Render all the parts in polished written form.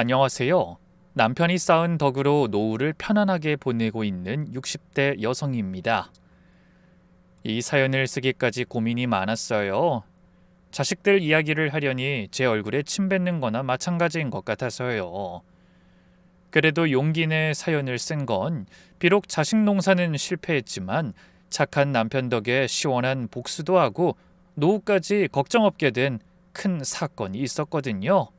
안녕하세요. 남편이 쌓은 덕으로 노후를 편안하게 보내고 있는 60대 여성입니다. 이 사연을 쓰기까지 고민이 많았어요. 자식들 이야기를 하려니 제 얼굴에 침 뱉는 거나 마찬가지인 것 같아서요. 그래도 용기 내 사연을 쓴 건 비록 자식 농사는 실패했지만 착한 남편 덕에 시원한 복수도 하고 노후까지 걱정 없게 된 큰 사건이 있었거든요.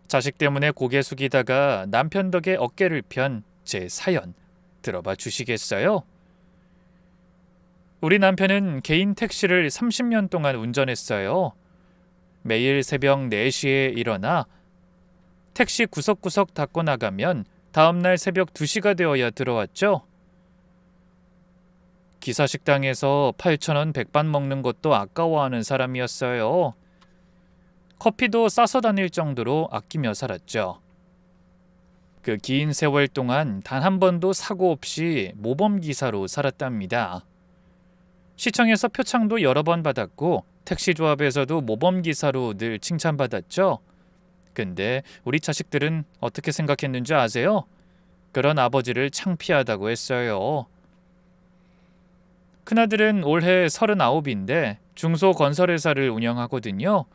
자식 때문에 고개 숙이다가 남편 덕에 어깨를 편 제 사연 들어봐 주시겠어요? 우리 남편은 개인 택시를 30년 동안 운전했어요. 매일 새벽 4시에 일어나 택시 구석구석 닫고 나가면 다음날 새벽 2시가 되어야 들어왔죠. 기사 식당에서 8,000원 백반 먹는 것도 아까워하는 사람이었어요. 커피도 싸서 다닐 정도로 아끼며 살았죠. 그 긴 세월 동안 단 한 번도 사고 없이 모범 기사로 살았답니다. 시청에서 표창도 여러 번 받았고 택시 조합에서도 모범 기사로 늘 칭찬받았죠. 근데 우리 자식들은 어떻게 생각했는지 아세요? 그런 아버지를 창피하다고 했어요. 큰아들은 올해 39인데 중소건설회사를 운영하거든요.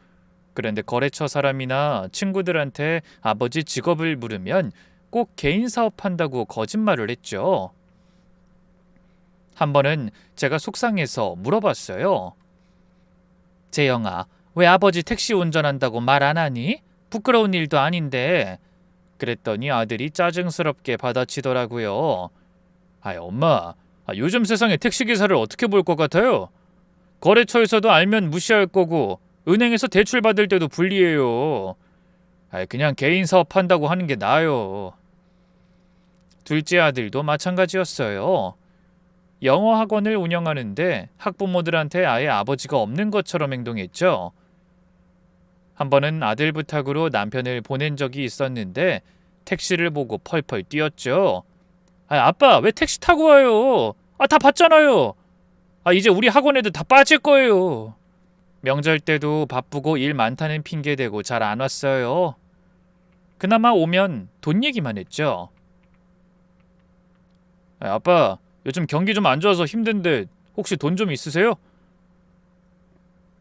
그런데 거래처 사람이나 친구들한테 아버지 직업을 물으면 꼭 개인 사업한다고 거짓말을 했죠. 한 번은 제가 속상해서 물어봤어요. 재영아, 왜 아버지 택시 운전한다고 말 안 하니? 부끄러운 일도 아닌데. 그랬더니 아들이 짜증스럽게 받아치더라고요. 엄마, 요즘 세상에 택시기사를 어떻게 볼 것 같아요? 거래처에서도 알면 무시할 거고 은행에서 대출 받을 때도 불리해요. 그냥 개인 사업한다고 하는 게 나아요. 둘째 아들도 마찬가지였어요. 영어 학원을 운영하는데 학부모들한테 아예 아버지가 없는 것처럼 행동했죠. 한 번은 아들 부탁으로 남편을 보낸 적이 있었는데 택시를 보고 펄펄 뛰었죠. 아빠, 왜 택시 타고 와요? 다 봤잖아요. 이제 우리 학원 애들 다 빠질 거예요. 명절 때도 바쁘고 일 많다는 핑계 대고 잘 안 왔어요. 그나마 오면 돈 얘기만 했죠. 아빠, 요즘 경기 좀 안 좋아서 힘든데 혹시 돈 좀 있으세요?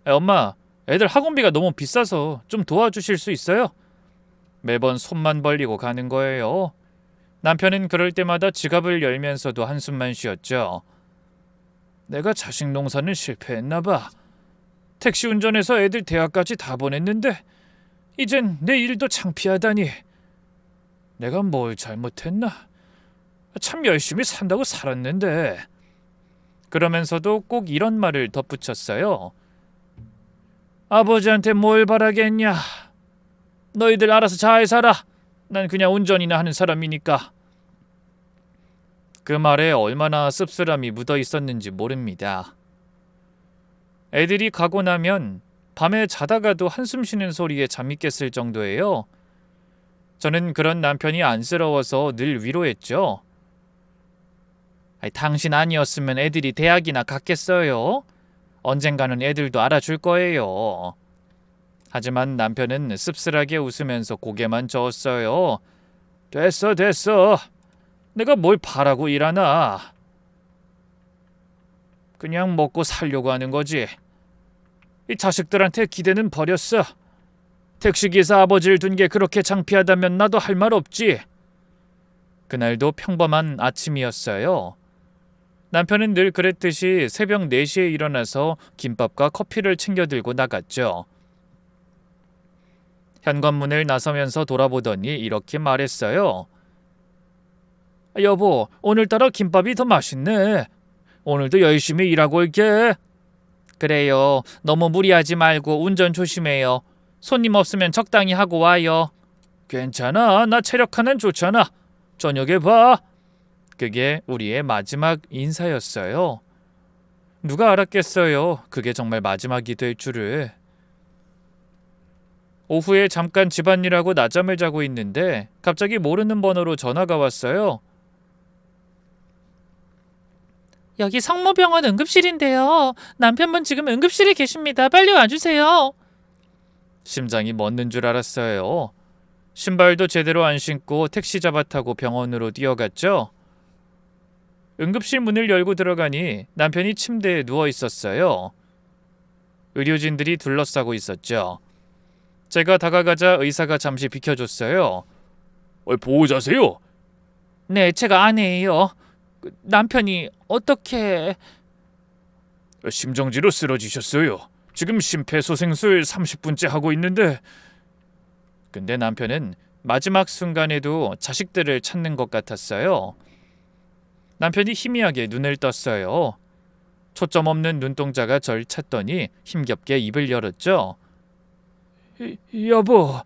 엄마, 애들 학원비가 너무 비싸서 좀 도와주실 수 있어요? 매번 손만 벌리고 가는 거예요. 남편은 그럴 때마다 지갑을 열면서도 한숨만 쉬었죠. 내가 자식 농사는 실패했나 봐. 택시 운전해서 애들 대학까지 다 보냈는데 이젠 내 일도 창피하다니. 내가 뭘 잘못했나? 참 열심히 산다고 살았는데. 그러면서도 꼭 이런 말을 덧붙였어요. 아버지한테 뭘 바라겠냐. 너희들 알아서 잘 살아. 난 그냥 운전이나 하는 사람이니까. 그 말에 얼마나 씁쓸함이 묻어 있었는지 모릅니다. 애들이 가고 나면 밤에 자다가도 한숨 쉬는 소리에 잠이 깼을 정도예요. 저는 그런 남편이 안쓰러워서 늘 위로했죠. 당신 아니었으면 애들이 대학이나 갔겠어요? 언젠가는 애들도 알아줄 거예요. 하지만 남편은 씁쓸하게 웃으면서 고개만 저었어요. 됐어. 내가 뭘 바라고 일하나. 그냥 먹고 살려고 하는 거지. 이 자식들한테 기대는 버렸어. 택시기사 아버지를 둔 게 그렇게 창피하다면 나도 할 말 없지. 그날도 평범한 아침이었어요. 남편은 늘 그랬듯이 새벽 4시에 일어나서 김밥과 커피를 챙겨 들고 나갔죠. 현관문을 나서면서 돌아보더니 이렇게 말했어요. 여보, 오늘따라 김밥이 더 맛있네. 오늘도 열심히 일하고 올게. 그래요. 너무 무리하지 말고 운전 조심해요. 손님 없으면 적당히 하고 와요. 괜찮아. 나 체력 하나는 좋잖아. 저녁에 봐. 그게 우리의 마지막 인사였어요. 누가 알았겠어요. 그게 정말 마지막이 될 줄을. 오후에 잠깐 집안일하고 낮잠을 자고 있는데 갑자기 모르는 번호로 전화가 왔어요. 여기 성모병원 응급실인데요. 남편분 지금 응급실에 계십니다. 빨리 와주세요. 심장이 멎는 줄 알았어요. 신발도 제대로 안 신고 택시 잡아 타고 병원으로 뛰어갔죠. 응급실 문을 열고 들어가니 남편이 침대에 누워 있었어요. 의료진들이 둘러싸고 있었죠. 제가 다가가자 의사가 잠시 비켜줬어요. 보호자세요? 네, 제가 아내예요. 남편이 어떻게... 심정지로 쓰러지셨어요. 지금 심폐소생술 30분째 하고 있는데. 근데 남편은 마지막 순간에도 자식들을 찾는 것 같았어요. 남편이 희미하게 눈을 떴어요. 초점 없는 눈동자가 절 찾더니 힘겹게 입을 열었죠. 여보.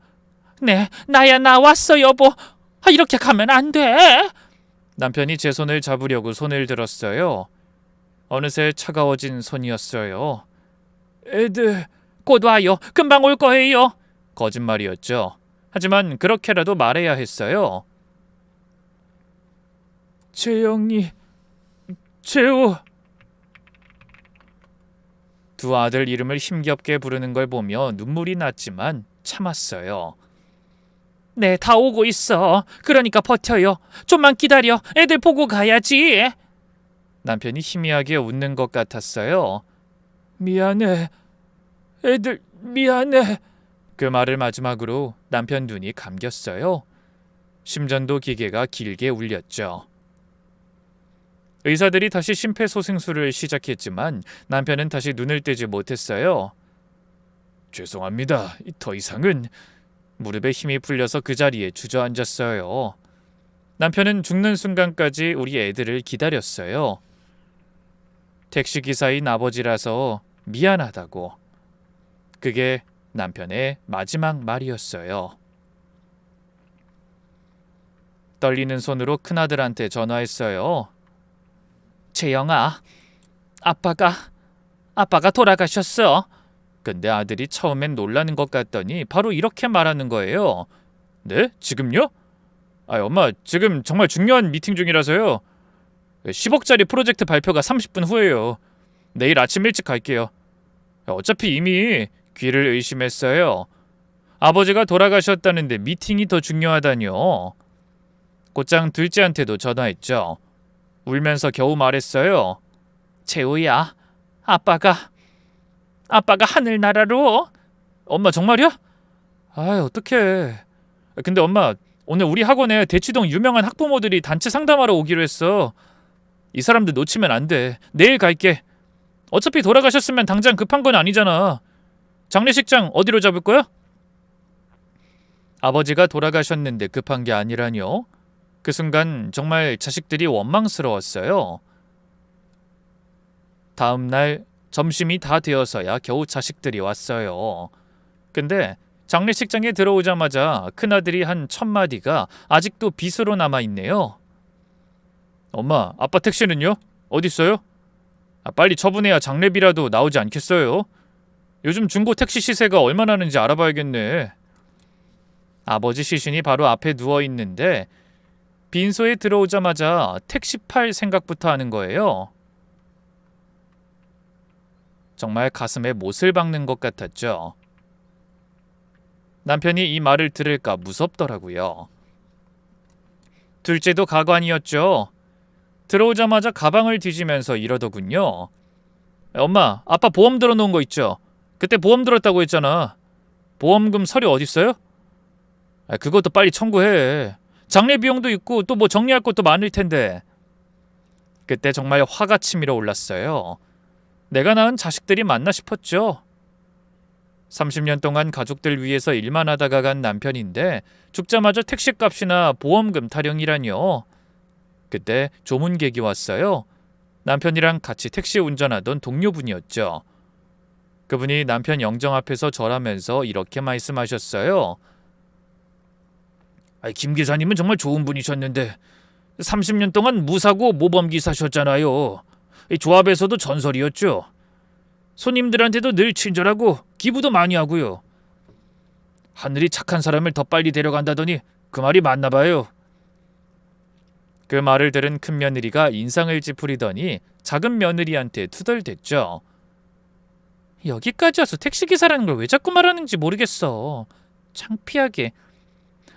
네, 나야, 나 왔어, 여보. 이렇게 가면 안 돼. 남편이 제 손을 잡으려고 손을 들었어요. 어느새 차가워진 손이었어요. 애들 곧 와요. 금방 올 거예요. 거짓말이었죠. 하지만 그렇게라도 말해야 했어요. 재영이, 재호. 두 아들 이름을 힘겹게 부르는 걸 보며 눈물이 났지만 참았어요. 네, 다 오고 있어. 그러니까 버텨요. 좀만 기다려. 애들 보고 가야지. 남편이 희미하게 웃는 것 같았어요. 미안해. 애들 미안해. 그 말을 마지막으로 남편 눈이 감겼어요. 심전도 기계가 길게 울렸죠. 의사들이 다시 심폐소생술을 시작했지만 남편은 다시 눈을 떼지 못했어요. 죄송합니다. 더 이상은... 무릎에 힘이 풀려서 그 자리에 주저앉았어요. 남편은 죽는 순간까지 우리 애들을 기다렸어요. 택시기사인 아버지라서 미안하다고. 그게 남편의 마지막 말이었어요. 떨리는 손으로 큰아들한테 전화했어요. 재영아, 아빠가 돌아가셨어. 근데 아들이 처음엔 놀라는 것 같더니 바로 이렇게 말하는 거예요. 네? 지금요? 엄마, 지금 정말 중요한 미팅 중이라서요. 10억짜리 프로젝트 발표가 30분 후에요. 내일 아침 일찍 갈게요. 어차피 이미... 귀를 의심했어요. 아버지가 돌아가셨다는데 미팅이 더 중요하다뇨. 곧장 둘째한테도 전화했죠. 울면서 겨우 말했어요. 재호야, 아빠가 하늘나라로. 엄마 정말이야? 어떡해. 근데 엄마, 오늘 우리 학원에 대치동 유명한 학부모들이 단체 상담하러 오기로 했어. 이 사람들 놓치면 안 돼. 내일 갈게. 어차피 돌아가셨으면 당장 급한 건 아니잖아. 장례식장 어디로 잡을 거야? 아버지가 돌아가셨는데 급한 게 아니라뇨. 그 순간 정말 자식들이 원망스러웠어요. 다음 날 점심이 다 되어서야 겨우 자식들이 왔어요. 근데 장례식장에 들어오자마자 큰아들이 한 첫마디가 아직도 빗으로 남아있네요. 엄마, 아빠 택시는요? 어딨어요? 빨리 처분해야 장례비라도 나오지 않겠어요? 요즘 중고 택시 시세가 얼마나 하는지 알아봐야겠네. 아버지 시신이 바로 앞에 누워있는데 빈소에 들어오자마자 택시 팔 생각부터 하는 거예요. 정말 가슴에 못을 박는 것 같았죠. 남편이 이 말을 들을까 무섭더라고요. 둘째도 가관이었죠. 들어오자마자 가방을 뒤지면서 이러더군요. 엄마, 아빠 보험 들어놓은 거 있죠? 그때 보험 들었다고 했잖아. 보험금 서류 어딨어요? 그것도 빨리 청구해. 장례 비용도 있고 또 뭐 정리할 것도 많을 텐데. 그때 정말 화가 치밀어 올랐어요. 내가 낳은 자식들이 맞나 싶었죠. 30년 동안 가족들 위해서 일만 하다가 간 남편인데 죽자마자 택시값이나 보험금 타령이라뇨. 그때 조문객이 왔어요. 남편이랑 같이 택시 운전하던 동료분이었죠. 그분이 남편 영정 앞에서 절하면서 이렇게 말씀하셨어요. 김 기사님은 정말 좋은 분이셨는데 30년 동안 무사고 모범기사셨잖아요. 조합에서도 전설이었죠. 손님들한테도 늘 친절하고 기부도 많이 하고요. 하늘이 착한 사람을 더 빨리 데려간다더니 그 말이 맞나 봐요. 그 말을 들은 큰며느리가 인상을 찌푸리더니 작은 며느리한테 투덜댔죠. 여기까지 와서 택시기사라는 걸 왜 자꾸 말하는지 모르겠어. 창피하게.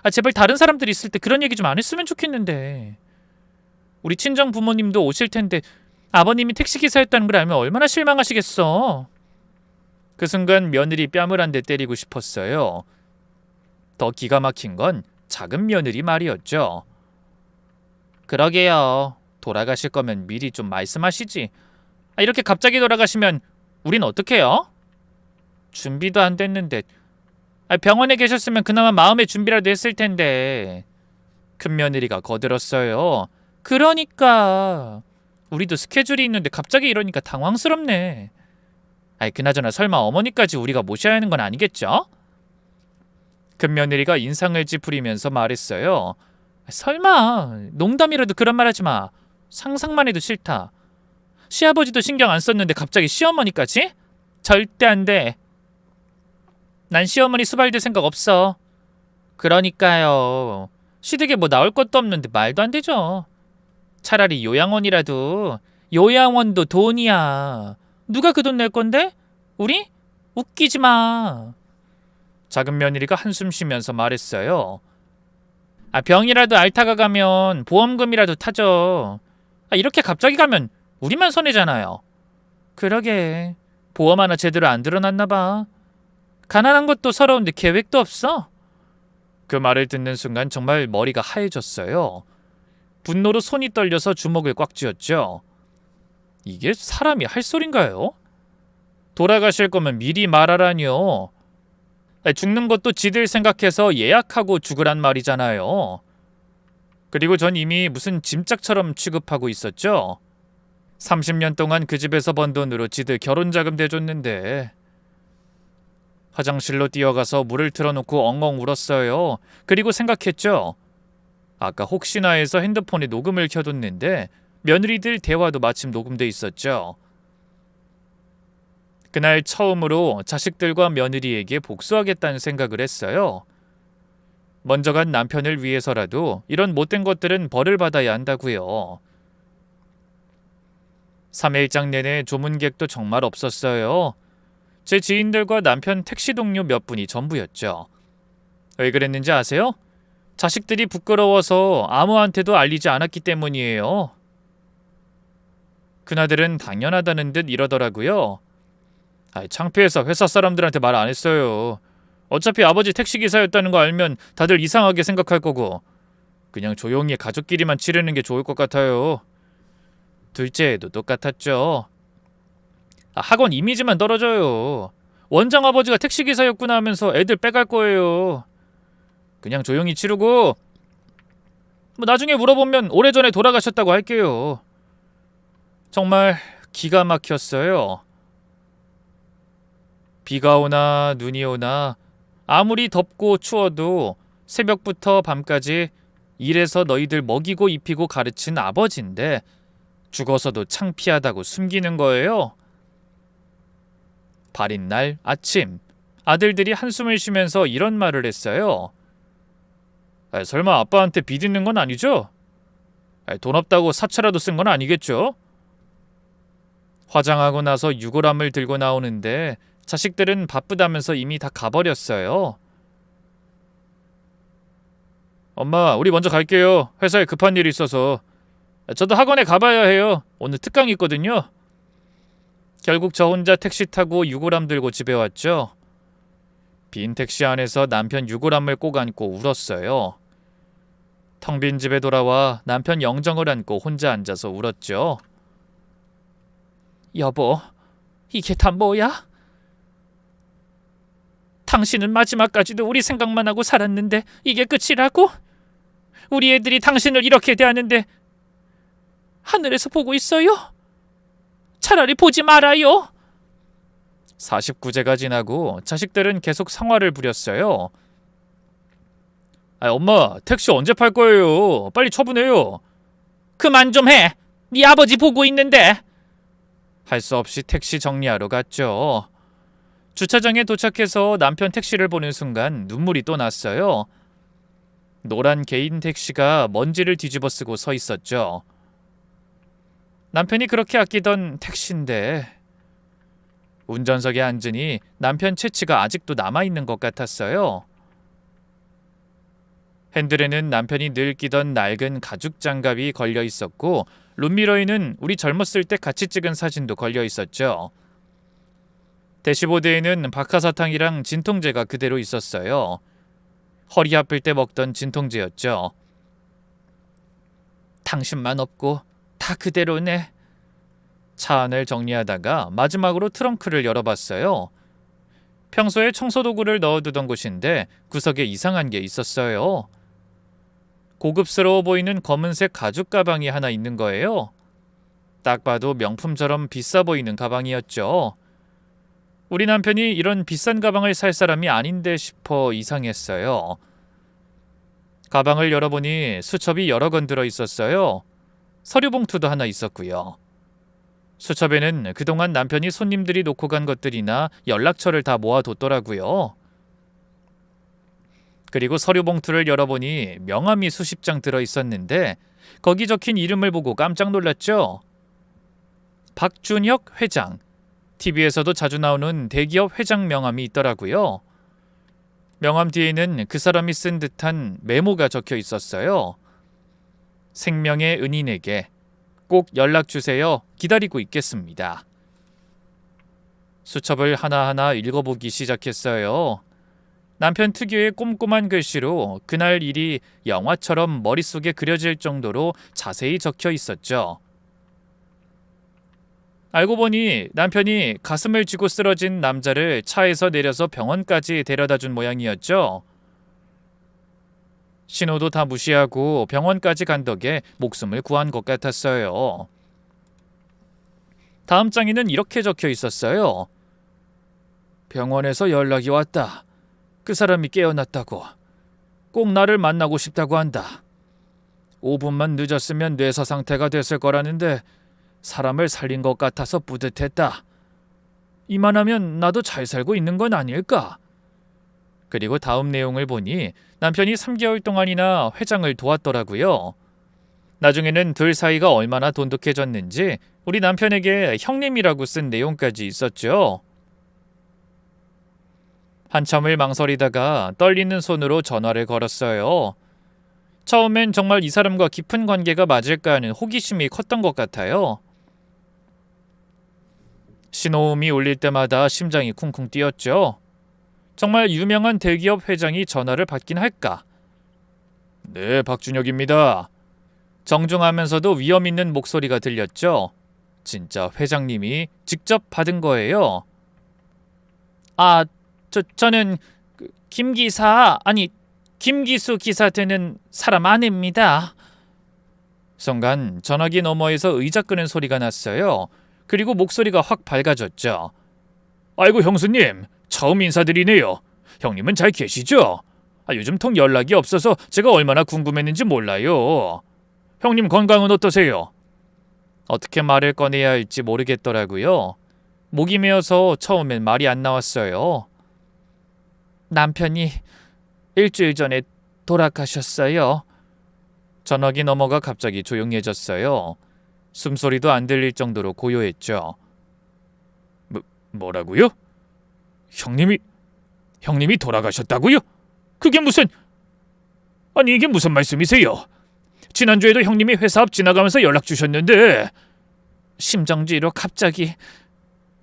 제발 다른 사람들이 있을 때 그런 얘기 좀 안 했으면 좋겠는데. 우리 친정 부모님도 오실 텐데 아버님이 택시기사였다는 걸 알면 얼마나 실망하시겠어. 그 순간 며느리 뺨을 한 대 때리고 싶었어요. 더 기가 막힌 건 작은 며느리 말이었죠. 그러게요. 돌아가실 거면 미리 좀 말씀하시지. 이렇게 갑자기 돌아가시면 우린 어떡해요? 준비도 안 됐는데. 병원에 계셨으면 그나마 마음의 준비라도 했을 텐데. 큰 며느리가 거들었어요. 그러니까 우리도 스케줄이 있는데 갑자기 이러니까 당황스럽네. 그나저나 설마 어머니까지 우리가 모셔야 하는 건 아니겠죠? 큰 며느리가 인상을 찌푸리면서 말했어요. 설마 농담이라도 그런 말 하지 마. 상상만 해도 싫다. 시아버지도 신경 안 썼는데 갑자기 시어머니까지? 절대 안 돼. 난 시어머니 수발될 생각 없어. 그러니까요. 시댁에 뭐 나올 것도 없는데 말도 안 되죠. 차라리 요양원이라도. 요양원도 돈이야. 누가 그 돈 낼 건데? 우리? 웃기지 마. 작은 며느리가 한숨 쉬면서 말했어요. 병이라도 앓다가 가면 보험금이라도 타죠. 이렇게 갑자기 가면 우리만 손해잖아요. 그러게. 보험 하나 제대로 안 들어놨나 봐. 가난한 것도 서러운데 계획도 없어? 그 말을 듣는 순간 정말 머리가 하얘졌어요. 분노로 손이 떨려서 주먹을 꽉 쥐었죠. 이게 사람이 할 소린가요? 돌아가실 거면 미리 말하라니요. 죽는 것도 지들 생각해서 예약하고 죽으란 말이잖아요. 그리고 전 이미 무슨 짐짝처럼 취급하고 있었죠. 30년 동안 그 집에서 번 돈으로 지들 결혼자금 대줬는데. 화장실로 뛰어가서 물을 틀어놓고 엉엉 울었어요. 그리고 생각했죠. 아까 혹시나 해서 핸드폰에 녹음을 켜뒀는데 며느리들 대화도 마침 녹음돼 있었죠. 그날 처음으로 자식들과 며느리에게 복수하겠다는 생각을 했어요. 먼저 간 남편을 위해서라도 이런 못된 것들은 벌을 받아야 한다고요. 3일장 내내 조문객도 정말 없었어요. 제 지인들과 남편 택시 동료 몇 분이 전부였죠. 왜 그랬는지 아세요? 자식들이 부끄러워서 아무한테도 알리지 않았기 때문이에요. 그나들은 당연하다는 듯 이러더라고요. 창피해서 회사 사람들한테 말 안 했어요. 어차피 아버지 택시기사였다는 거 알면 다들 이상하게 생각할 거고 그냥 조용히 가족끼리만 치르는 게 좋을 것 같아요. 둘째도 똑같았죠. 학원 이미지만 떨어져요. 원장 아버지가 택시기사였구나 하면서 애들 빼갈 거예요. 그냥 조용히 치르고 나중에 물어보면 오래전에 돌아가셨다고 할게요. 정말 기가 막혔어요. 비가 오나 눈이 오나 아무리 덥고 추워도 새벽부터 밤까지 일해서 너희들 먹이고 입히고 가르친 아버지인데 죽어서도 창피하다고 숨기는 거예요. 발인 날 아침 아들들이 한숨을 쉬면서 이런 말을 했어요. 설마 아빠한테 빚있는 건 아니죠? 돈 없다고 사채라도 쓴 건 아니겠죠? 화장하고 나서 유골함을 들고 나오는데 자식들은 바쁘다면서 이미 다 가버렸어요. 엄마, 우리 먼저 갈게요. 회사에 급한 일이 있어서. 저도 학원에 가봐야 해요. 오늘 특강 있거든요. 결국 저 혼자 택시 타고 유골함 들고 집에 왔죠. 빈 택시 안에서 남편 유골함을 꼭 안고 울었어요. 텅 빈 집에 돌아와 남편 영정을 안고 혼자 앉아서 울었죠. 여보, 이게 다 뭐야? 당신은 마지막까지도 우리 생각만 하고 살았는데 이게 끝이라고? 우리 애들이 당신을 이렇게 대하는데 하늘에서 보고 있어요? 차라리 보지 말아요. 49제가 지나고 자식들은 계속 성화를 부렸어요. 엄마, 택시 언제 팔 거예요? 빨리 처분해요. 그만 좀 해. 네 아버지 보고 있는데. 할 수 없이 택시 정리하러 갔죠. 주차장에 도착해서 남편 택시를 보는 순간 눈물이 또 났어요. 노란 개인 택시가 먼지를 뒤집어 쓰고 서 있었죠. 남편이 그렇게 아끼던 택시인데 운전석에 앉으니 남편 체취가 아직도 남아있는 것 같았어요. 핸들에는 남편이 늘 끼던 낡은 가죽 장갑이 걸려 있었고 룸미러에는 우리 젊었을 때 같이 찍은 사진도 걸려 있었죠. 대시보드에는 박하사탕이랑 진통제가 그대로 있었어요. 허리 아플 때 먹던 진통제였죠. 당신만 없고 다 그대로네. 차 안을 정리하다가 마지막으로 트렁크를 열어봤어요. 평소에 청소도구를 넣어두던 곳인데 구석에 이상한 게 있었어요. 고급스러워 보이는 검은색 가죽 가방이 하나 있는 거예요. 딱 봐도 명품처럼 비싸 보이는 가방이었죠. 우리 남편이 이런 비싼 가방을 살 사람이 아닌데 싶어 이상했어요. 가방을 열어보니 수첩이 여러 건 들어 있었어요. 서류 봉투도 하나 있었고요. 수첩에는 그동안 남편이 손님들이 놓고 간 것들이나 연락처를 다 모아뒀더라고요. 그리고 서류 봉투를 열어보니 명함이 수십 장 들어 있었는데 거기 적힌 이름을 보고 깜짝 놀랐죠. 박준혁 회장. TV에서도 자주 나오는 대기업 회장 명함이 있더라고요. 명함 뒤에는 그 사람이 쓴 듯한 메모가 적혀 있었어요. 생명의 은인에게 꼭 연락주세요. 기다리고 있겠습니다. 수첩을 하나하나 읽어보기 시작했어요. 남편 특유의 꼼꼼한 글씨로 그날 일이 영화처럼 머릿속에 그려질 정도로 자세히 적혀 있었죠. 알고 보니 남편이 가슴을 쥐고 쓰러진 남자를 차에서 내려서 병원까지 데려다 준 모양이었죠. 신호도 다 무시하고 병원까지 간 덕에 목숨을 구한 것 같았어요. 다음 장에는 이렇게 적혀 있었어요. 병원에서 연락이 왔다. 그 사람이 깨어났다고. 꼭 나를 만나고 싶다고 한다. 5분만 늦었으면 뇌사 상태가 됐을 거라는데 사람을 살린 것 같아서 뿌듯했다. 이만하면 나도 잘 살고 있는 건 아닐까? 그리고 다음 내용을 보니 남편이 3개월 동안이나 회장을 도왔더라고요. 나중에는 둘 사이가 얼마나 돈독해졌는지 우리 남편에게 형님이라고 쓴 내용까지 있었죠. 한참을 망설이다가 떨리는 손으로 전화를 걸었어요. 처음엔 정말 이 사람과 깊은 관계가 맞을까 하는 호기심이 컸던 것 같아요. 신호음이 울릴 때마다 심장이 쿵쿵 뛰었죠. 정말 유명한 대기업 회장이 전화를 받긴 할까? 네, 박준혁입니다. 정중하면서도 위험 있는 목소리가 들렸죠. 진짜 회장님이 직접 받은 거예요. 아, 저는 김기사, 아니 김기수 기사 되는 사람 아닙니다. 순간 전화기 너머에서 의자 끄는 소리가 났어요. 그리고 목소리가 확 밝아졌죠. 아이고 형수님, 처음 인사드리네요. 형님은 잘 계시죠? 요즘 통 연락이 없어서 제가 얼마나 궁금했는지 몰라요. 형님 건강은 어떠세요? 어떻게 말을 꺼내야 할지 모르겠더라고요. 목이 메어서 처음엔 말이 안 나왔어요. 남편이 일주일 전에 돌아가셨어요. 전화기 너머가 갑자기 조용해졌어요. 숨소리도 안 들릴 정도로 고요했죠. 뭐라고요? 형님이 돌아가셨다고요? 그게 무슨... 아니 이게 무슨 말씀이세요? 지난주에도 형님이 회사 앞 지나가면서 연락 주셨는데... 심정지로 갑자기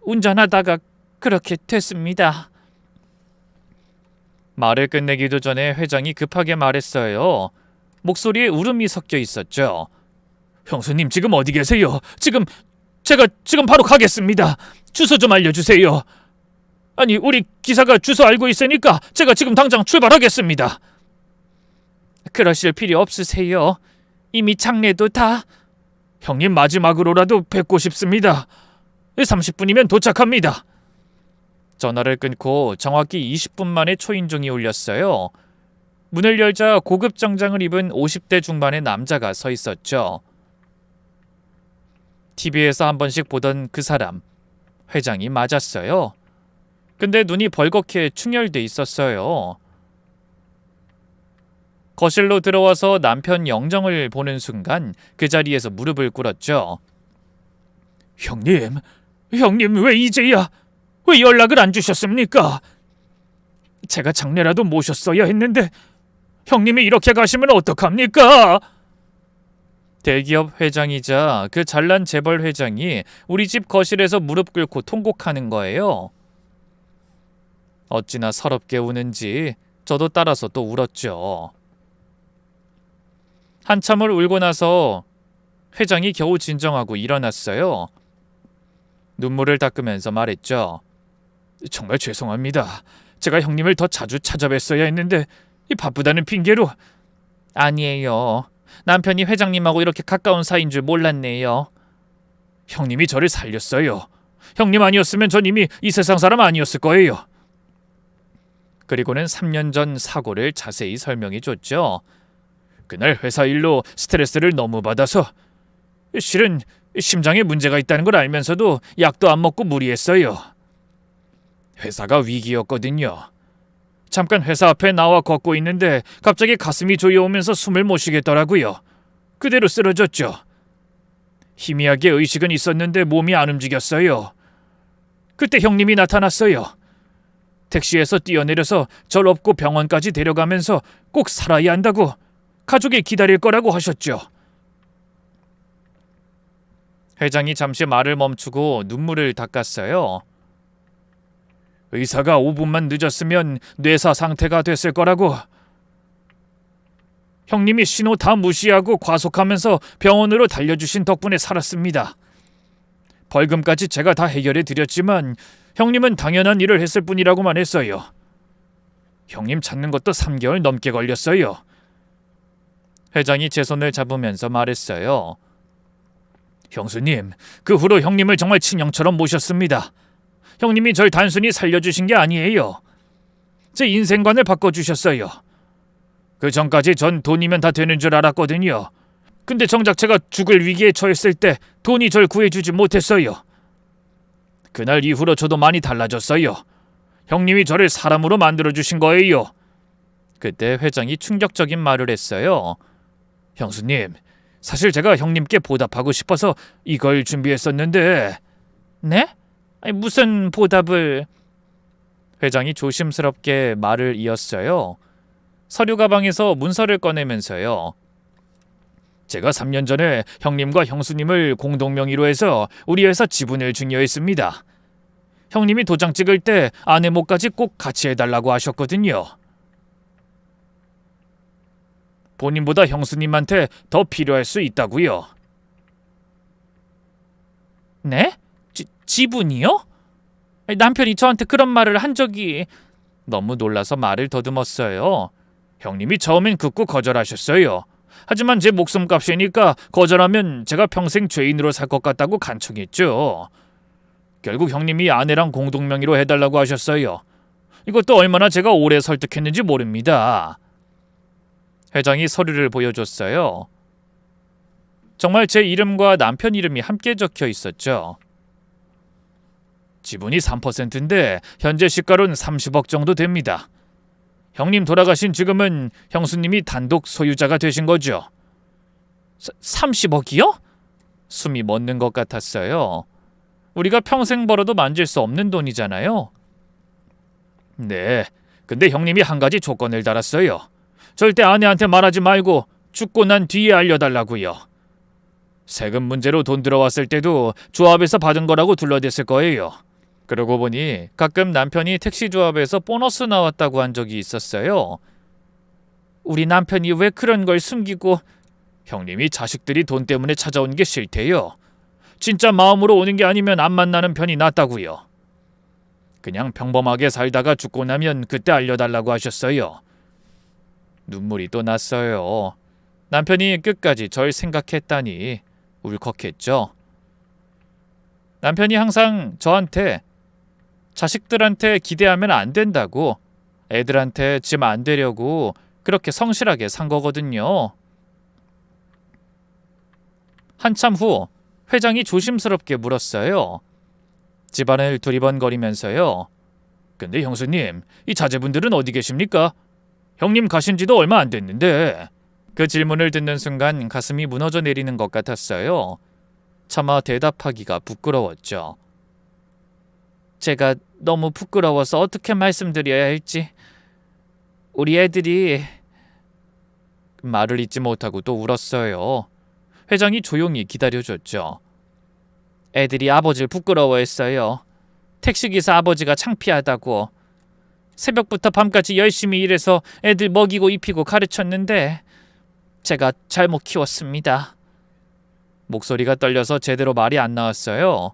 운전하다가 그렇게 됐습니다. 말을 끝내기도 전에 회장이 급하게 말했어요. 목소리에 울음이 섞여 있었죠. 형수님 지금 어디 계세요? 제가 지금 바로 가겠습니다. 주소 좀 알려주세요. 아니 우리 기사가 주소 알고 있으니까 제가 지금 당장 출발하겠습니다. 그러실 필요 없으세요. 이미 장례도 다... 형님 마지막으로라도 뵙고 싶습니다. 30분이면 도착합니다. 전화를 끊고 정확히 20분 만에 초인종이 울렸어요. 문을 열자 고급 정장을 입은 50대 중반의 남자가 서 있었죠. TV에서 한 번씩 보던 그 사람, 회장이 맞았어요. 근데 눈이 벌겋게 충혈돼 있었어요. 거실로 들어와서 남편 영정을 보는 순간 그 자리에서 무릎을 꿇었죠. 형님 왜 이제야? 왜 연락을 안 주셨습니까? 제가 장례라도 모셨어야 했는데 형님이 이렇게 가시면 어떡합니까? 대기업 회장이자 그 잘난 재벌 회장이 우리 집 거실에서 무릎 꿇고 통곡하는 거예요. 어찌나 서럽게 우는지 저도 따라서 또 울었죠. 한참을 울고 나서 회장이 겨우 진정하고 일어났어요. 눈물을 닦으면서 말했죠. 정말 죄송합니다. 제가 형님을 더 자주 찾아뵀어야 했는데 바쁘다는 핑계로. 아니에요. 남편이 회장님하고 이렇게 가까운 사이인 줄 몰랐네요. 형님이 저를 살렸어요. 형님 아니었으면 전 이미 이 세상 사람 아니었을 거예요. 그리고는 3년 전 사고를 자세히 설명해 줬죠. 그날 회사 일로 스트레스를 너무 받아서 실은 심장에 문제가 있다는 걸 알면서도 약도 안 먹고 무리했어요. 회사가 위기였거든요. 잠깐 회사 앞에 나와 걷고 있는데 갑자기 가슴이 조여오면서 숨을 못 쉬겠더라고요. 그대로 쓰러졌죠. 희미하게 의식은 있었는데 몸이 안 움직였어요. 그때 형님이 나타났어요. 택시에서 뛰어내려서 절 업고 병원까지 데려가면서 꼭 살아야 한다고, 가족이 기다릴 거라고 하셨죠. 회장이 잠시 말을 멈추고 눈물을 닦았어요. 의사가 5분만 늦었으면 뇌사 상태가 됐을 거라고. 형님이 신호 다 무시하고 과속하면서 병원으로 달려주신 덕분에 살았습니다. 벌금까지 제가 다 해결해 드렸지만 형님은 당연한 일을 했을 뿐이라고만 했어요. 형님 찾는 것도 3개월 넘게 걸렸어요. 회장이 제 손을 잡으면서 말했어요. 형수님, 그 후로 형님을 정말 친형처럼 모셨습니다. 형님이 절 단순히 살려주신 게 아니에요. 제 인생관을 바꿔주셨어요. 그 전까지 전 돈이면 다 되는 줄 알았거든요. 근데 정작 제가 죽을 위기에 처했을 때 돈이 절 구해주지 못했어요. 그날 이후로 저도 많이 달라졌어요. 형님이 저를 사람으로 만들어주신 거예요. 그때 회장이 충격적인 말을 했어요. 형수님, 사실 제가 형님께 보답하고 싶어서 이걸 준비했었는데. 네? 아니, 무슨 보답을? 회장이 조심스럽게 말을 이었어요. 서류 가방에서 문서를 꺼내면서요. 제가 3년 전에 형님과 형수님을 공동명의로 해서 우리 회사 지분을 증여했습니다. 형님이 도장 찍을 때 아내 목까지 꼭 같이 해달라고 하셨거든요. 본인보다 형수님한테 더 필요할 수 있다고요. 네? 지분이요? 남편이 저한테 그런 말을 한 적이... 너무 놀라서 말을 더듬었어요. 형님이 처음엔 극구 거절하셨어요. 하지만 제 목숨값이니까 거절하면 제가 평생 죄인으로 살 것 같다고 간청했죠. 결국 형님이 아내랑 공동명의로 해달라고 하셨어요. 이것도 얼마나 제가 오래 설득했는지 모릅니다. 회장이 서류를 보여줬어요. 정말 제 이름과 남편 이름이 함께 적혀 있었죠. 지분이 3%인데 현재 시가로는 30억 정도 됩니다. 형님 돌아가신 지금은 형수님이 단독 소유자가 되신 거죠. 30억이요? 숨이 멎는 것 같았어요. 우리가 평생 벌어도 만질 수 없는 돈이잖아요. 네, 근데 형님이 한 가지 조건을 달았어요. 절대 아내한테 말하지 말고 죽고 난 뒤에 알려달라고요. 세금 문제로 돈 들어왔을 때도 조합에서 받은 거라고 둘러댔을 거예요. 그러고 보니 가끔 남편이 택시 조합에서 보너스 나왔다고 한 적이 있었어요. 우리 남편이 왜 그런 걸 숨기고... 형님이 자식들이 돈 때문에 찾아온 게 싫대요. 진짜 마음으로 오는 게 아니면 안 만나는 편이 낫다고요. 그냥 평범하게 살다가 죽고 나면 그때 알려달라고 하셨어요. 눈물이 또 났어요. 남편이 끝까지 절 생각했다니 울컥했죠. 남편이 항상 저한테 자식들한테 기대하면 안 된다고, 애들한테 짐 안 되려고 그렇게 성실하게 산 거거든요. 한참 후 회장이 조심스럽게 물었어요. 집안을 두리번거리면서요. 근데 형수님, 이 자제분들은 어디 계십니까? 형님 가신 지도 얼마 안 됐는데. 그 질문을 듣는 순간 가슴이 무너져 내리는 것 같았어요. 차마 대답하기가 부끄러웠죠. 제가 너무 부끄러워서 어떻게 말씀드려야 할지. 우리 애들이 말을 잇지 못하고 또 울었어요. 회장이 조용히 기다려줬죠. 애들이 아버지를 부끄러워했어요. 택시기사 아버지가 창피하다고. 새벽부터 밤까지 열심히 일해서 애들 먹이고 입히고 가르쳤는데 제가 잘못 키웠습니다. 목소리가 떨려서 제대로 말이 안 나왔어요.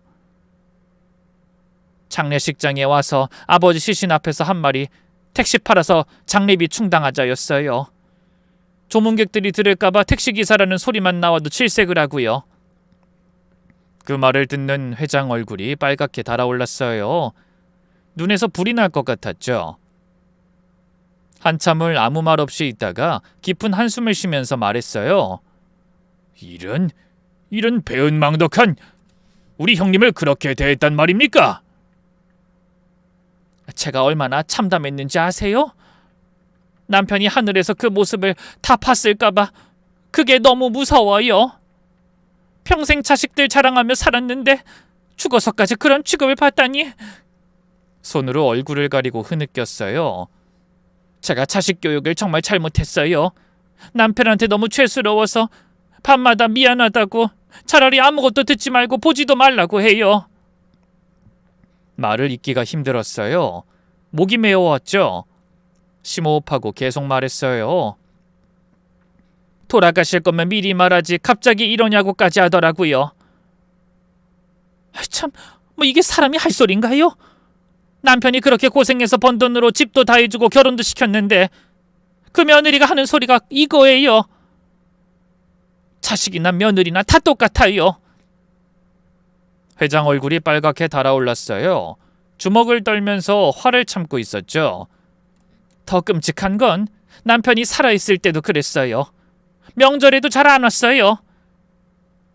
장례식장에 와서 아버지 시신 앞에서 한 말이 택시 팔아서 장례비 충당하자였어요. 조문객들이 들을까봐 택시기사라는 소리만 나와도 질색을 하고요. 그 말을 듣는 회장 얼굴이 빨갛게 달아올랐어요. 눈에서 불이 날 것 같았죠. 한참을 아무 말 없이 있다가 깊은 한숨을 쉬면서 말했어요. 이런 배은망덕한 우리 형님을 그렇게 대했단 말입니까? 제가 얼마나 참담했는지 아세요? 남편이 하늘에서 그 모습을 다 봤을까봐 그게 너무 무서워요. 평생 자식들 자랑하며 살았는데 죽어서까지 그런 취급을 받다니. 손으로 얼굴을 가리고 흐느꼈어요. 제가 자식 교육을 정말 잘못했어요. 남편한테 너무 죄스러워서 밤마다 미안하다고 차라리 아무것도 듣지 말고 보지도 말라고 해요. 말을 잇기가 힘들었어요. 목이 메어왔죠. 심호흡하고 계속 말했어요. 돌아가실 거면 미리 말하지 갑자기 이러냐고까지 하더라고요. 참, 이게 사람이 할 소린가요? 남편이 그렇게 고생해서 번 돈으로 집도 다 해주고 결혼도 시켰는데 그 며느리가 하는 소리가 이거예요. 자식이나 며느리나 다 똑같아요. 회장 얼굴이 빨갛게 달아올랐어요. 주먹을 떨면서 화를 참고 있었죠. 더 끔찍한 건 남편이 살아있을 때도 그랬어요. 명절에도 잘 안 왔어요.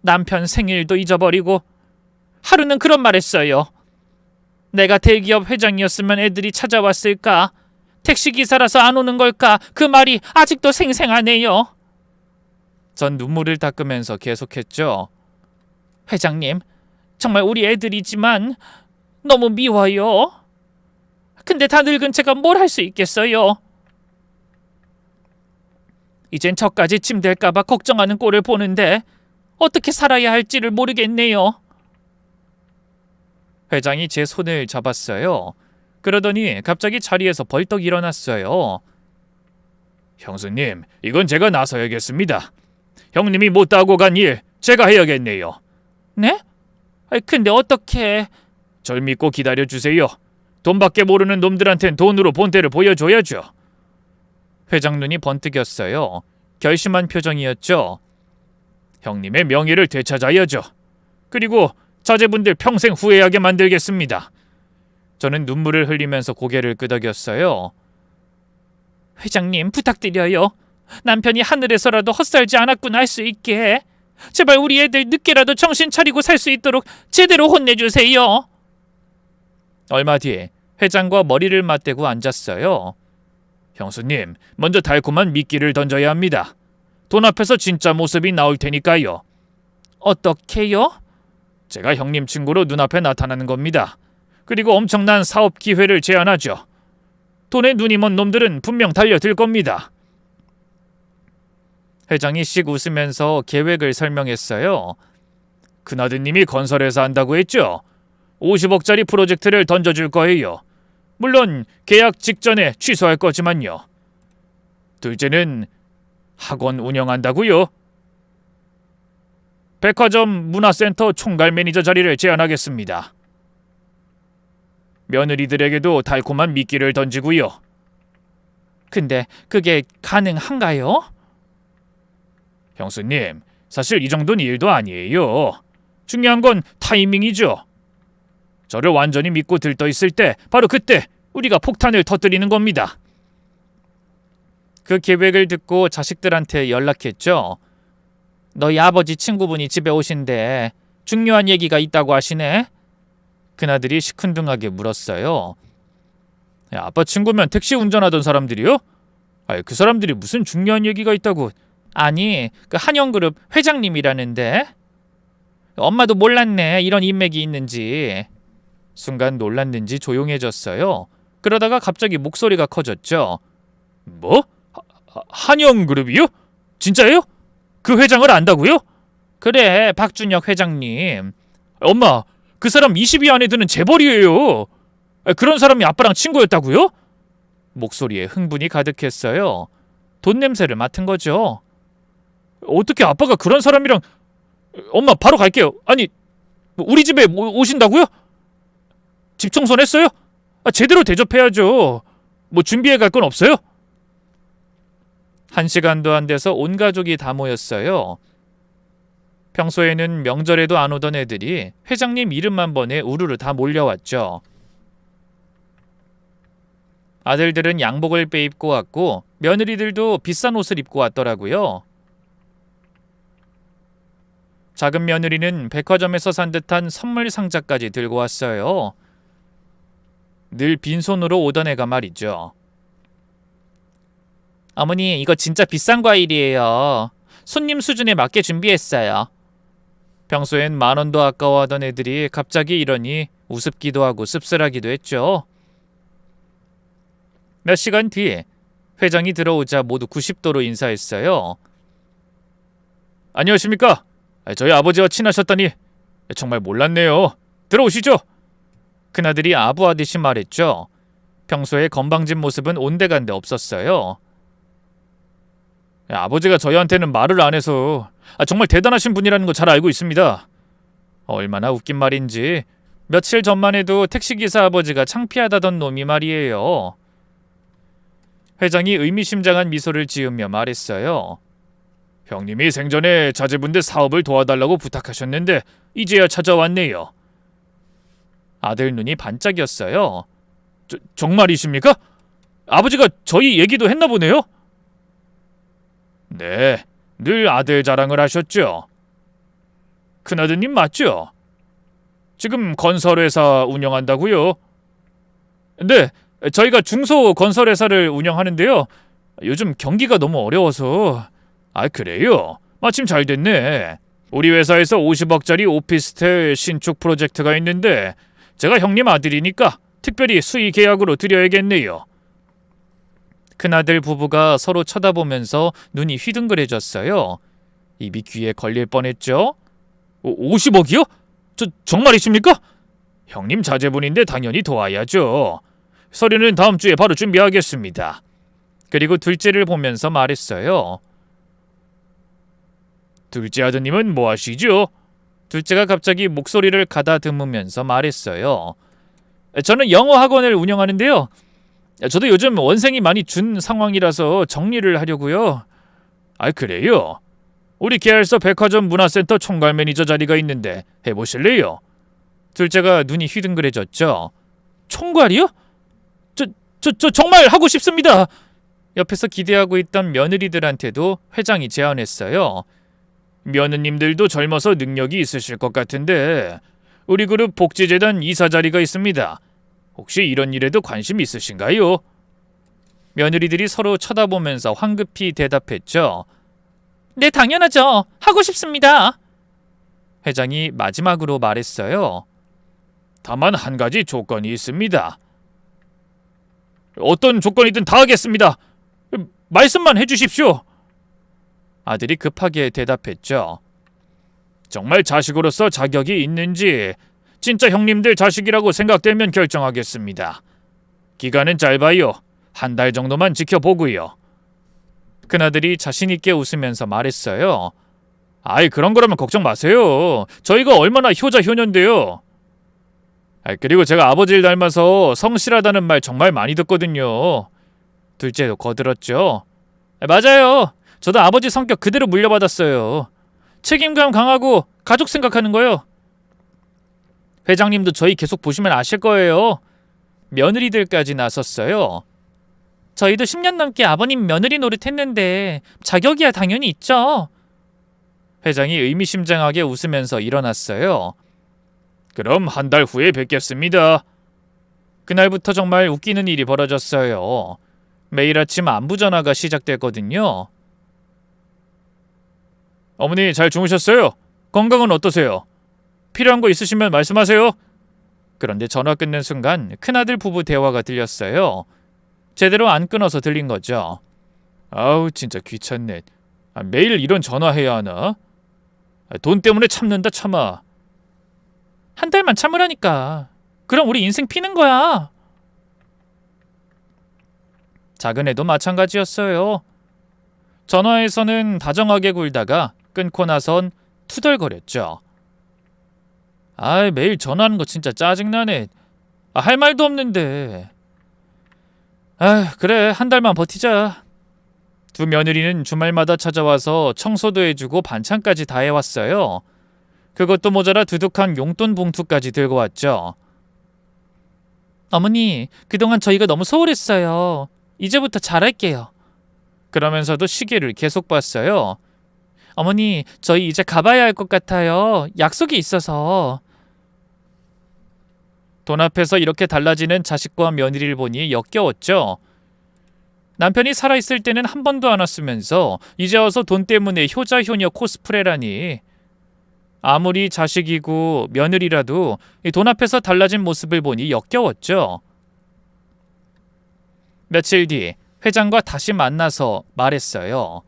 남편 생일도 잊어버리고 하루는 그런 말 했어요. 내가 대기업 회장이었으면 애들이 찾아왔을까? 택시기사라서 안 오는 걸까? 그 말이 아직도 생생하네요. 전 눈물을 닦으면서 계속했죠. 회장님, 정말 우리 애들이지만 너무 미워요. 근데 다 늙은 제가 뭘 할 수 있겠어요? 이젠 저까지 짐 될까봐 걱정하는 꼴을 보는데 어떻게 살아야 할지를 모르겠네요. 회장이 제 손을 잡았어요. 그러더니 갑자기 자리에서 벌떡 일어났어요. 형수님, 이건 제가 나서야겠습니다. 형님이 못하고 간 일 제가 해야겠네요. 네? 근데 어떻게... 절 믿고 기다려주세요. 돈밖에 모르는 놈들한텐 돈으로 본때를 보여줘야죠. 회장 눈이 번뜩였어요. 결심한 표정이었죠. 형님의 명예를 되찾아야죠. 그리고 자제분들 평생 후회하게 만들겠습니다. 저는 눈물을 흘리면서 고개를 끄덕였어요. 회장님, 부탁드려요. 남편이 하늘에서라도 헛살지 않았구나 할 수 있게 제발 우리 애들 늦게라도 정신 차리고 살 수 있도록 제대로 혼내주세요. 얼마 뒤에 회장과 머리를 맞대고 앉았어요. 형수님, 먼저 달콤한 미끼를 던져야 합니다. 돈 앞에서 진짜 모습이 나올 테니까요. 어떻게요? 제가 형님 친구로 눈앞에 나타나는 겁니다. 그리고 엄청난 사업 기회를 제안하죠. 돈에 눈이 먼 놈들은 분명 달려들 겁니다. 회장이 씩 웃으면서 계획을 설명했어요. 큰아드님이 건설회사 한다고 했죠? 50억짜리 프로젝트를 던져줄 거예요. 물론 계약 직전에 취소할 거지만요. 둘째는 학원 운영한다고요? 백화점 문화센터 총괄 매니저 자리를 제안하겠습니다. 며느리들에게도 달콤한 미끼를 던지고요. 근데 그게 가능한가요? 형수님, 사실 이 정도는 일도 아니에요. 중요한 건 타이밍이죠. 저를 완전히 믿고 들떠있을 때 바로 그때 우리가 폭탄을 터뜨리는 겁니다. 그 계획을 듣고 자식들한테 연락했죠. 너희 아버지 친구분이 집에 오신대. 중요한 얘기가 있다고 하시네. 그나들이 시큰둥하게 물었어요. 아빠 친구면 택시 운전하던 사람들이요? 그 사람들이 무슨 중요한 얘기가 있다고. 아니, 그 한영그룹 회장님이라는데. 엄마도 몰랐네, 이런 인맥이 있는지. 순간 놀랐는지 조용해졌어요. 그러다가 갑자기 목소리가 커졌죠. 뭐? 한영그룹이요? 진짜예요? 그 회장을 안다고요? 그래, 박준혁 회장님. 엄마, 그 사람 20위 안에 드는 재벌이에요. 그런 사람이 아빠랑 친구였다고요? 목소리에 흥분이 가득했어요. 돈 냄새를 맡은 거죠. 어떻게 아빠가 그런 사람이랑... 엄마, 바로 갈게요. 아니, 우리 집에 오신다고요? 집 청소는 했어요? 제대로 대접해야죠. 뭐 준비해 갈 건 없어요? 1시간도 안 돼서 온 가족이 다 모였어요. 평소에는 명절에도 안 오던 애들이 회장님 이름만 번에 우르르 다 몰려왔죠. 아들들은 양복을 빼입고 왔고 며느리들도 비싼 옷을 입고 왔더라고요. 작은 며느리는 백화점에서 산 듯한 선물 상자까지 들고 왔어요. 늘 빈손으로 오던 애가 말이죠. 어머니, 이거 진짜 비싼 과일이에요. 손님 수준에 맞게 준비했어요. 평소엔 10,000원도 아까워하던 애들이 갑자기 이러니 우습기도 하고 씁쓸하기도 했죠. 몇 시간 뒤에 회장이 들어오자 모두 90도로 인사했어요. 안녕하십니까? 저희 아버지와 친하셨다니 정말 몰랐네요. 들어오시죠. 큰아들이 아부하듯이 말했죠. 평소에 건방진 모습은 온데간데 없었어요. 아버지가 저희한테는 말을 안 해서 정말 대단하신 분이라는 거 잘 알고 있습니다. 얼마나 웃긴 말인지 며칠 전만 해도 택시기사 아버지가 창피하다던 놈이 말이에요. 회장이 의미심장한 미소를 지으며 말했어요. 형님이 생전에 자제분들 사업을 도와달라고 부탁하셨는데 이제야 찾아왔네요. 아들 눈이 반짝였어요. 정말이십니까? 아버지가 저희 얘기도 했나 보네요? 네, 늘 아들 자랑을 하셨죠. 큰아드님 맞죠? 지금 건설회사 운영한다고요? 네, 저희가 중소건설회사를 운영하는데요. 요즘 경기가 너무 어려워서... 그래요? 마침 잘 됐네. 우리 회사에서 50억짜리 오피스텔 신축 프로젝트가 있는데 제가 형님 아들이니까 특별히 수의 계약으로 드려야겠네요. 큰아들 부부가 서로 쳐다보면서 눈이 휘둥그레졌어요. 입이 귀에 걸릴 뻔했죠. 50억이요? 정말이십니까? 형님 자제분인데 당연히 도와야죠. 서류는 다음 주에 바로 준비하겠습니다. 그리고 둘째를 보면서 말했어요. 둘째 아드님은 뭐 하시죠? 둘째가 갑자기 목소리를 가다듬으면서 말했어요. 저는 영어 학원을 운영하는데요. 저도 요즘 원생이 많이 준 상황이라서 정리를 하려고요. 그래요? 우리 계열사 백화점 문화센터 총괄 매니저 자리가 있는데 해보실래요? 둘째가 눈이 휘둥그레졌죠. 총괄이요? 저 정말 하고 싶습니다. 옆에서 기대하고 있던 며느리들한테도 회장이 제안했어요. 며느님들도 젊어서 능력이 있으실 것 같은데 우리 그룹 복지재단 이사 자리가 있습니다. 혹시 이런 일에도 관심 있으신가요? 며느리들이 서로 쳐다보면서 황급히 대답했죠. 네, 당연하죠. 하고 싶습니다. 회장이 마지막으로 말했어요. 다만 한 가지 조건이 있습니다. 어떤 조건이든 다 하겠습니다. 말씀만 해주십시오. 아들이 급하게 대답했죠. 정말 자식으로서 자격이 있는지 진짜 형님들 자식이라고 생각되면 결정하겠습니다. 기간은 짧아요. 1달 정도만 지켜보고요. 큰아들이 자신있게 웃으면서 말했어요. 그런 거라면 걱정 마세요. 저희가 얼마나 효자 효녀인데요. 그리고 제가 아버지를 닮아서 성실하다는 말 정말 많이 듣거든요. 둘째도 거들었죠. 맞아요. 저도 아버지 성격 그대로 물려받았어요. 책임감 강하고 가족 생각하는 거요. 회장님도 저희 계속 보시면 아실 거예요. 며느리들까지 나섰어요. 저희도 10년 넘게 아버님 며느리 노릇했는데 자격이야 당연히 있죠. 회장이 의미심장하게 웃으면서 일어났어요. 그럼 1달 후에 뵙겠습니다. 그날부터 정말 웃기는 일이 벌어졌어요. 매일 아침 안부 전화가 시작됐거든요. 어머니 잘 주무셨어요? 건강은 어떠세요? 필요한 거 있으시면 말씀하세요. 그런데 전화 끊는 순간 큰아들 부부 대화가 들렸어요. 제대로 안 끊어서 들린 거죠. 아우 진짜 귀찮네. 매일 이런 전화해야 하나? 돈 때문에 참는다 참아. 한 달만 참으라니까. 그럼 우리 인생 피는 거야. 작은 애도 마찬가지였어요. 전화에서는 다정하게 굴다가 끊고 나선 투덜거렸죠. 매일 전화하는 거 진짜 짜증나네. 할 말도 없는데. 그래, 한 달만 버티자. 두 며느리는 주말마다 찾아와서 청소도 해주고 반찬까지 다 해왔어요. 그것도 모자라 두둑한 용돈 봉투까지 들고 왔죠. 어머니, 그동안 저희가 너무 소홀했어요. 이제부터 잘할게요. 그러면서도 시계를 계속 봤어요. 어머니, 저희 이제 가봐야 할 것 같아요. 약속이 있어서. 돈 앞에서 이렇게 달라지는 자식과 며느리를 보니 역겨웠죠. 남편이 살아있을 때는 한 번도 안 왔으면서 이제 와서 돈 때문에 효자 효녀 코스프레라니. 아무리 자식이고 며느리라도 돈 앞에서 달라진 모습을 보니 역겨웠죠. 며칠 뒤 회장과 다시 만나서 말했어요.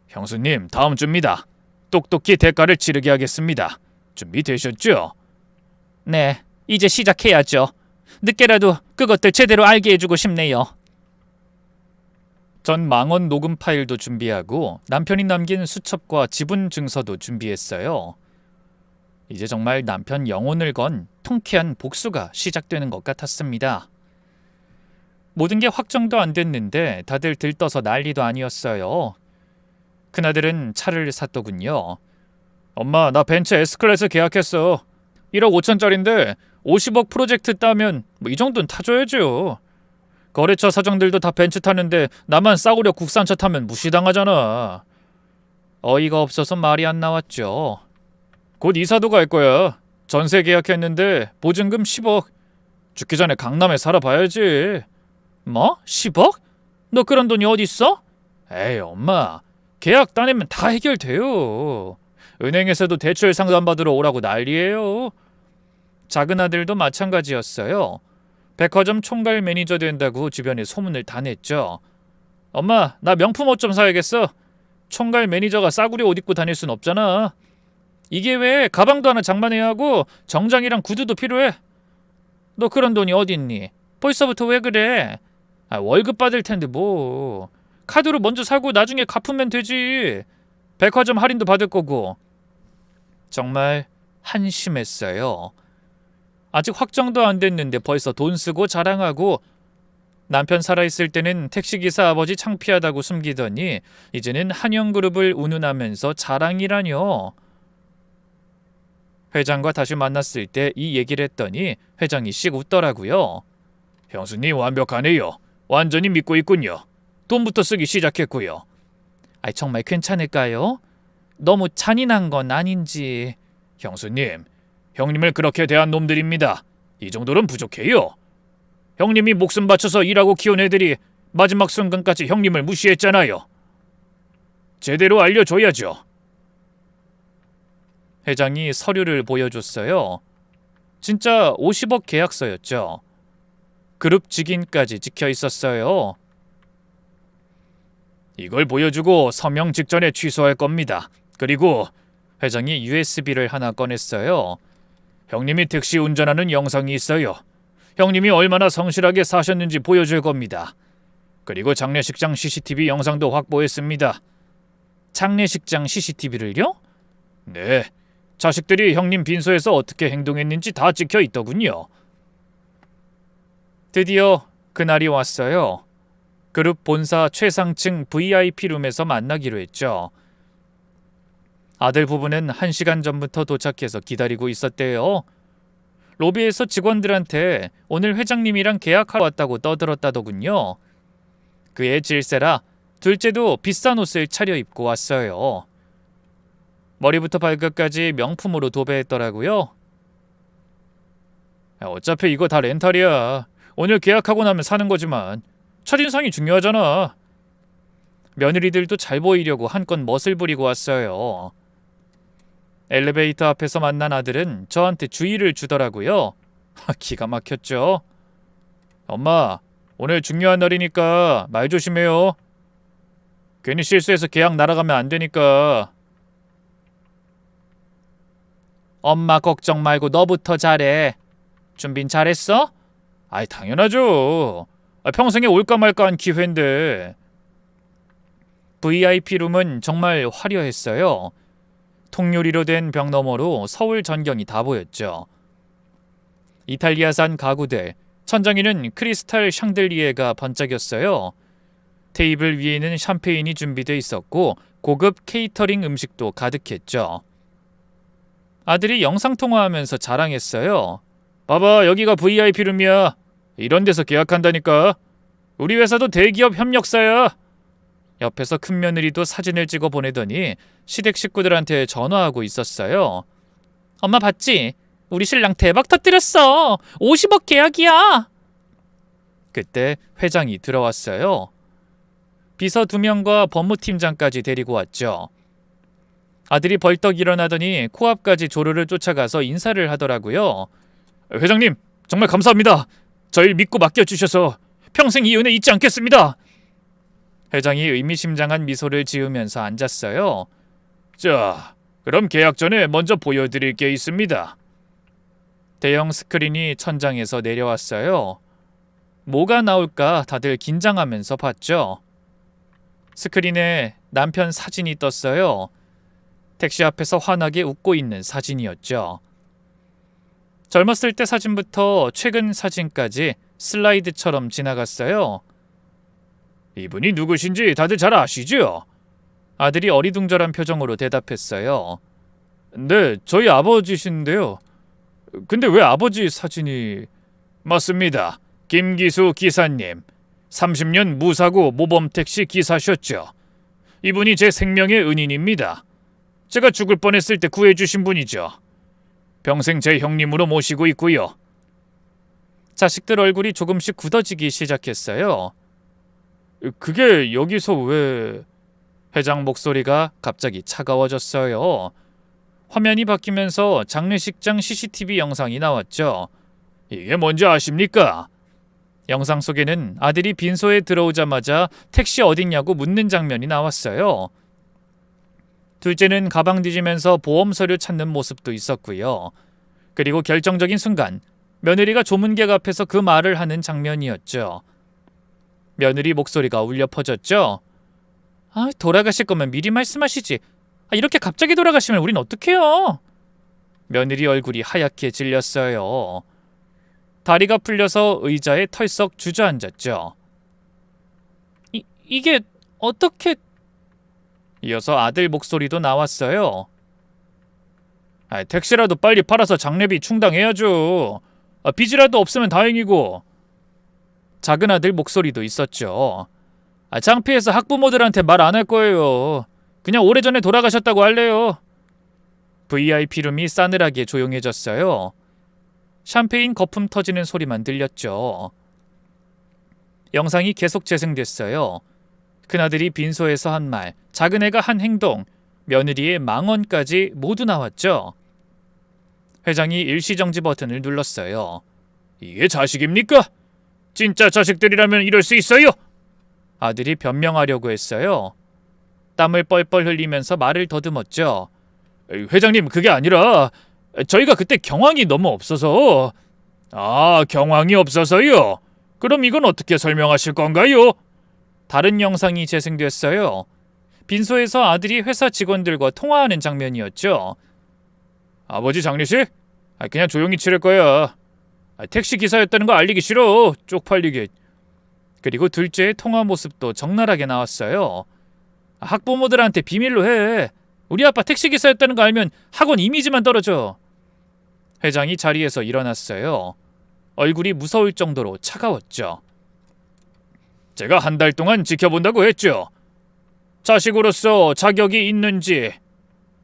형수님, 다음 주입니다. 똑똑히 대가를 치르게 하겠습니다. 준비되셨죠? 네, 이제 시작해야죠. 늦게라도 그것들 제대로 알게 해주고 싶네요. 전 망원 녹음 파일도 준비하고 남편이 남긴 수첩과 지분 증서도 준비했어요. 이제 정말 남편 영혼을 건 통쾌한 복수가 시작되는 것 같았습니다. 모든 게 확정도 안 됐는데 다들 들떠서 난리도 아니었어요. 큰아들은 차를 샀더군요. 엄마, 나 벤츠 S클래스 계약했어. 1억 5천짜린데 50억 프로젝트 따면 이 정도는 타줘야죠. 거래처 사장들도 다 벤츠 타는데 나만 싸구려 국산차 타면 무시당하잖아. 어이가 없어서 말이 안 나왔죠. 곧 이사도 갈 거야. 전세 계약했는데 보증금 10억. 죽기 전에 강남에 살아봐야지. 뭐? 10억? 너 그런 돈이 어딨어? 에이, 엄마. 계약 따내면 다 해결돼요. 은행에서도 대출 상담받으러 오라고 난리예요. 작은 아들도 마찬가지였어요. 백화점 총괄 매니저 된다고 주변에 소문을 다 냈죠. 엄마, 나 명품 옷 좀 사야겠어. 총괄 매니저가 싸구려 옷 입고 다닐 순 없잖아. 이게 왜 가방도 하나 장만해야 하고 정장이랑 구두도 필요해? 너 그런 돈이 어딨니? 벌써부터 왜 그래? 월급 받을 텐데 뭐. 카드로 먼저 사고 나중에 갚으면 되지. 백화점 할인도 받을 거고. 정말 한심했어요. 아직 확정도 안 됐는데 벌써 돈 쓰고 자랑하고, 남편 살아있을 때는 택시기사 아버지 창피하다고 숨기더니 이제는 한영그룹을 운운하면서 자랑이라뇨. 회장과 다시 만났을 때 이 얘기를 했더니 회장이 씩 웃더라고요. 형수님 완벽하네요. 완전히 믿고 있군요. 돈부터 쓰기 시작했고요. 정말 괜찮을까요? 너무 잔인한 건 아닌지. 형수님, 형님을 그렇게 대한 놈들입니다. 이 정도는 부족해요. 형님이 목숨 바쳐서 일하고 키운 애들이 마지막 순간까지 형님을 무시했잖아요. 제대로 알려줘야죠. 회장이 서류를 보여줬어요. 진짜 50억 계약서였죠. 그룹 직인까지 찍혀 있었어요. 이걸 보여주고 서명 직전에 취소할 겁니다. 그리고 회장이 USB를 하나 꺼냈어요. 형님이 택시 운전하는 영상이 있어요. 형님이 얼마나 성실하게 사셨는지 보여줄 겁니다. 그리고 장례식장 CCTV 영상도 확보했습니다. 장례식장 CCTV를요? 네. 자식들이 형님 빈소에서 어떻게 행동했는지 다 찍혀 있더군요. 드디어 그날이 왔어요. 그룹 본사 최상층 VIP룸에서 만나기로 했죠. 아들 부부는 1시간 전부터 도착해서 기다리고 있었대요. 로비에서 직원들한테 오늘 회장님이랑 계약하러 왔다고 떠들었다더군요. 그의 질세라 둘째도 비싼 옷을 차려입고 왔어요. 머리부터 발끝까지 명품으로 도배했더라고요. 어차피 이거 다 렌탈이야. 오늘 계약하고 나면 사는 거지만 첫인상이 중요하잖아. 며느리들도 잘 보이려고 한껏 멋을 부리고 왔어요. 엘리베이터 앞에서 만난 아들은 저한테 주의를 주더라고요. 기가 막혔죠. 엄마, 오늘 중요한 날이니까 말 조심해요. 괜히 실수해서 계약 날아가면 안 되니까. 엄마 걱정 말고 너부터 잘해. 준빈 잘했어? 아이 당연하죠. 평생에 올까 말까한 기회인데. VIP 룸은 정말 화려했어요. 통유리로 된 벽 너머로 서울 전경이 다 보였죠. 이탈리아산 가구들, 천장에는 크리스탈 샹들리에가 번쩍였어요. 테이블 위에는 샴페인이 준비돼 있었고 고급 케이터링 음식도 가득했죠. 아들이 영상통화하면서 자랑했어요. 봐봐, 여기가 VIP 룸이야. 이런 데서 계약한다니까. 우리 회사도 대기업 협력사야. 옆에서 큰며느리도 사진을 찍어 보내더니 시댁 식구들한테 전화하고 있었어요. 엄마 봤지? 우리 신랑 대박 터뜨렸어. 50억 계약이야. 그때 회장이 들어왔어요. 비서 2명과 법무팀장까지 데리고 왔죠. 아들이 벌떡 일어나더니 코앞까지 조르르 쫓아가서 인사를 하더라고요. 회장님, 정말 감사합니다. 저희 믿고 맡겨주셔서 평생 이 은혜 잊지 않겠습니다. 회장이 의미심장한 미소를 지으면서 앉았어요. 자, 그럼 계약 전에 먼저 보여드릴 게 있습니다. 대형 스크린이 천장에서 내려왔어요. 뭐가 나올까 다들 긴장하면서 봤죠. 스크린에 남편 사진이 떴어요. 택시 앞에서 환하게 웃고 있는 사진이었죠. 젊었을 때 사진부터 최근 사진까지 슬라이드처럼 지나갔어요. 이분이 누구신지 다들 잘 아시죠? 아들이 어리둥절한 표정으로 대답했어요. 네, 저희 아버지신데요. 근데 왜 아버지 사진이... 맞습니다. 김기수 기사님. 30년 무사고 모범택시 기사셨죠. 이분이 제 생명의 은인입니다. 제가 죽을 뻔했을 때 구해주신 분이죠. 평생 제 형님으로 모시고 있고요. 자식들 얼굴이 조금씩 굳어지기 시작했어요. 그게 여기서 왜... 회장 목소리가 갑자기 차가워졌어요. 화면이 바뀌면서 장례식장 CCTV 영상이 나왔죠. 이게 뭔지 아십니까? 영상 속에는 아들이 빈소에 들어오자마자 택시 어딨냐고 묻는 장면이 나왔어요. 둘째는 가방 뒤지면서 보험 서류 찾는 모습도 있었고요. 그리고 결정적인 순간 며느리가 조문객 앞에서 그 말을 하는 장면이었죠. 며느리 목소리가 울려 퍼졌죠. 돌아가실 거면 미리 말씀하시지. 이렇게 갑자기 돌아가시면 우린 어떡해요? 며느리 얼굴이 하얗게 질렸어요. 다리가 풀려서 의자에 털썩 주저앉았죠. 이게 어떻게... 이어서 아들 목소리도 나왔어요. 택시라도 빨리 팔아서 장례비 충당해야죠. 빚이라도 없으면 다행이고. 작은 아들 목소리도 있었죠. 창피해서 학부모들한테 말 안 할 거예요. 그냥 오래전에 돌아가셨다고 할래요. VIP 룸이 싸늘하게 조용해졌어요. 샴페인 거품 터지는 소리만 들렸죠. 영상이 계속 재생됐어요. 큰아들이 빈소에서 한 말, 작은애가 한 행동, 며느리의 망언까지 모두 나왔죠. 회장이 일시정지 버튼을 눌렀어요. 이게 자식입니까? 진짜 자식들이라면 이럴 수 있어요? 아들이 변명하려고 했어요. 땀을 뻘뻘 흘리면서 말을 더듬었죠. 회장님, 그게 아니라 저희가 그때 경황이 너무 없어서... 경황이 없어서요? 그럼 이건 어떻게 설명하실 건가요? 다른 영상이 재생됐어요. 빈소에서 아들이 회사 직원들과 통화하는 장면이었죠. 아버지 장례식? 그냥 조용히 치를 거야. 택시 기사였다는 거 알리기 싫어. 쪽팔리게. 그리고 둘째의 통화 모습도 적나라하게 나왔어요. 학부모들한테 비밀로 해. 우리 아빠 택시 기사였다는 거 알면 학원 이미지만 떨어져. 회장이 자리에서 일어났어요. 얼굴이 무서울 정도로 차가웠죠. 제가 한 달 동안 지켜본다고 했죠. 자식으로서 자격이 있는지.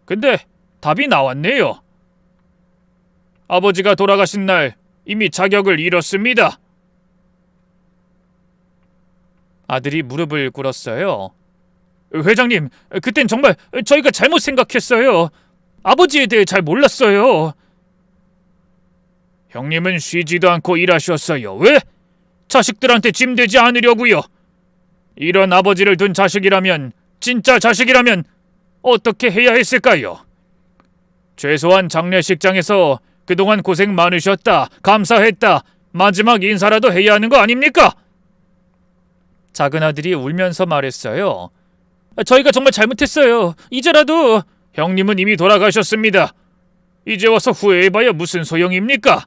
근데 답이 나왔네요. 아버지가 돌아가신 날 이미 자격을 잃었습니다. 아들이 무릎을 꿇었어요. 회장님, 그땐 정말 저희가 잘못 생각했어요. 아버지에 대해 잘 몰랐어요. 형님은 쉬지도 않고 일하셨어요. 왜? 자식들한테 짐되지 않으려고요. 이런 아버지를 둔 자식이라면 진짜 자식이라면 어떻게 해야 했을까요? 최소한 장례식장에서 그동안 고생 많으셨다, 감사했다, 마지막 인사라도 해야 하는 거 아닙니까? 작은 아들이 울면서 말했어요. 저희가 정말 잘못했어요. 이제라도. 형님은 이미 돌아가셨습니다. 이제 와서 후회해봐야 무슨 소용입니까?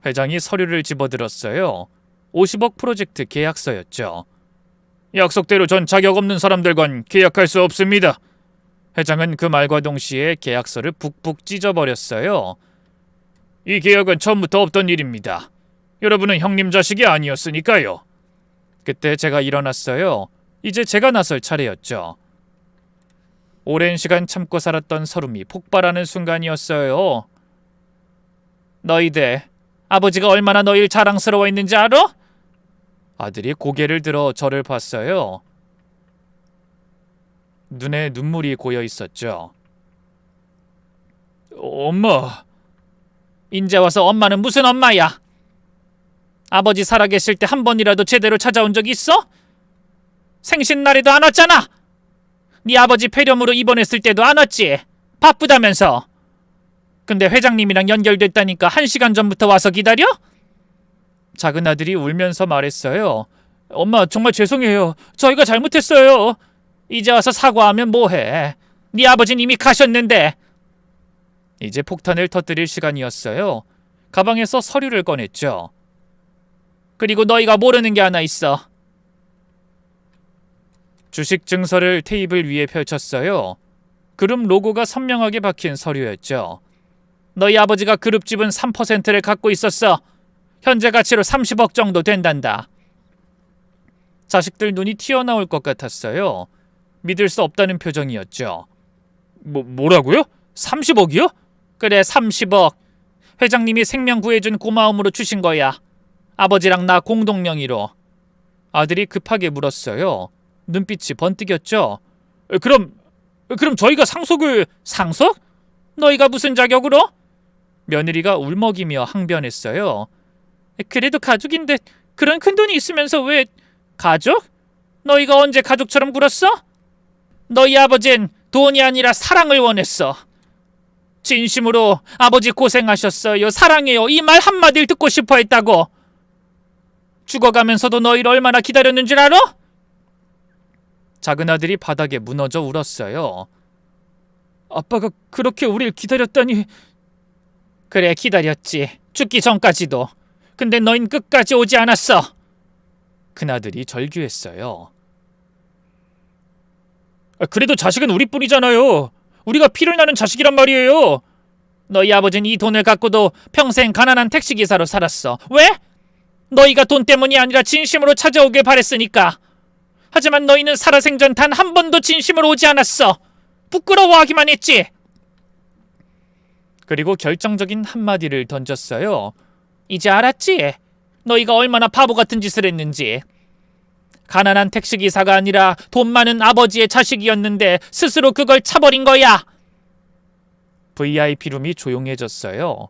회장이 서류를 집어들었어요. 50억 프로젝트 계약서였죠. 약속대로 전 자격 없는 사람들과는 계약할 수 없습니다. 회장은 그 말과 동시에 계약서를 북북 찢어버렸어요. 이 계약은 처음부터 없던 일입니다. 여러분은 형님 자식이 아니었으니까요. 그때 제가 일어났어요. 이제 제가 나설 차례였죠. 오랜 시간 참고 살았던 서름이 폭발하는 순간이었어요. 너희들, 아버지가 얼마나 너희를 자랑스러워했는지 알아? 아들이 고개를 들어 저를 봤어요. 눈에 눈물이 고여 있었죠. 엄마. 인제 와서 엄마는 무슨 엄마야? 아버지 살아계실 때 한 번이라도 제대로 찾아온 적 있어? 생신날에도 안 왔잖아. 네 아버지 폐렴으로 입원했을 때도 안 왔지. 바쁘다면서. 근데 회장님이랑 연결됐다니까 1시간 전부터 와서 기다려? 작은 아들이 울면서 말했어요. 엄마 정말 죄송해요. 저희가 잘못했어요. 이제 와서 사과하면 뭐해. 네 아버지는 이미 가셨는데. 이제 폭탄을 터뜨릴 시간이었어요. 가방에서 서류를 꺼냈죠. 그리고 너희가 모르는 게 하나 있어. 주식 증서를 테이블 위에 펼쳤어요. 그룹 로고가 선명하게 박힌 서류였죠. 너희 아버지가 그룹 지분 3%를 갖고 있었어. 현재 가치로 30억 정도 된단다. 자식들 눈이 튀어나올 것 같았어요. 믿을 수 없다는 표정이었죠. 뭐라고요? 30억이요? 그래, 30억. 회장님이 생명 구해준 고마움으로 주신 거야. 아버지랑 나 공동 명의로. 아들이 급하게 물었어요. 눈빛이 번뜩였죠. 그럼 저희가 상속을... 상속? 너희가 무슨 자격으로? 며느리가 울먹이며 항변했어요. 그래도 가족인데 그런 큰돈이 있으면서 왜... 가족? 너희가 언제 가족처럼 굴었어? 너희 아버진 돈이 아니라 사랑을 원했어. 진심으로 아버지 고생하셨어요. 사랑해요. 이 말 한마디를 듣고 싶어 했다고. 죽어가면서도 너희를 얼마나 기다렸는 줄 알아? 작은 아들이 바닥에 무너져 울었어요. 아빠가 그렇게 우릴 기다렸다니. 그래, 기다렸지. 죽기 전까지도. 근데 너흰 끝까지 오지 않았어. 큰아들이 절규했어요. 그래도 자식은 우리뿐이잖아요. 우리가 피를 나는 자식이란 말이에요. 너희 아버지는 이 돈을 갖고도 평생 가난한 택시기사로 살았어. 왜? 너희가 돈 때문이 아니라 진심으로 찾아오길 바랬으니까. 하지만 너희는 살아생전 단 한 번도 진심으로 오지 않았어. 부끄러워하기만 했지. 그리고 결정적인 한마디를 던졌어요. 이제 알았지? 너희가 얼마나 바보 같은 짓을 했는지. 가난한 택시기사가 아니라 돈 많은 아버지의 자식이었는데 스스로 그걸 차버린 거야. VIP룸이 조용해졌어요.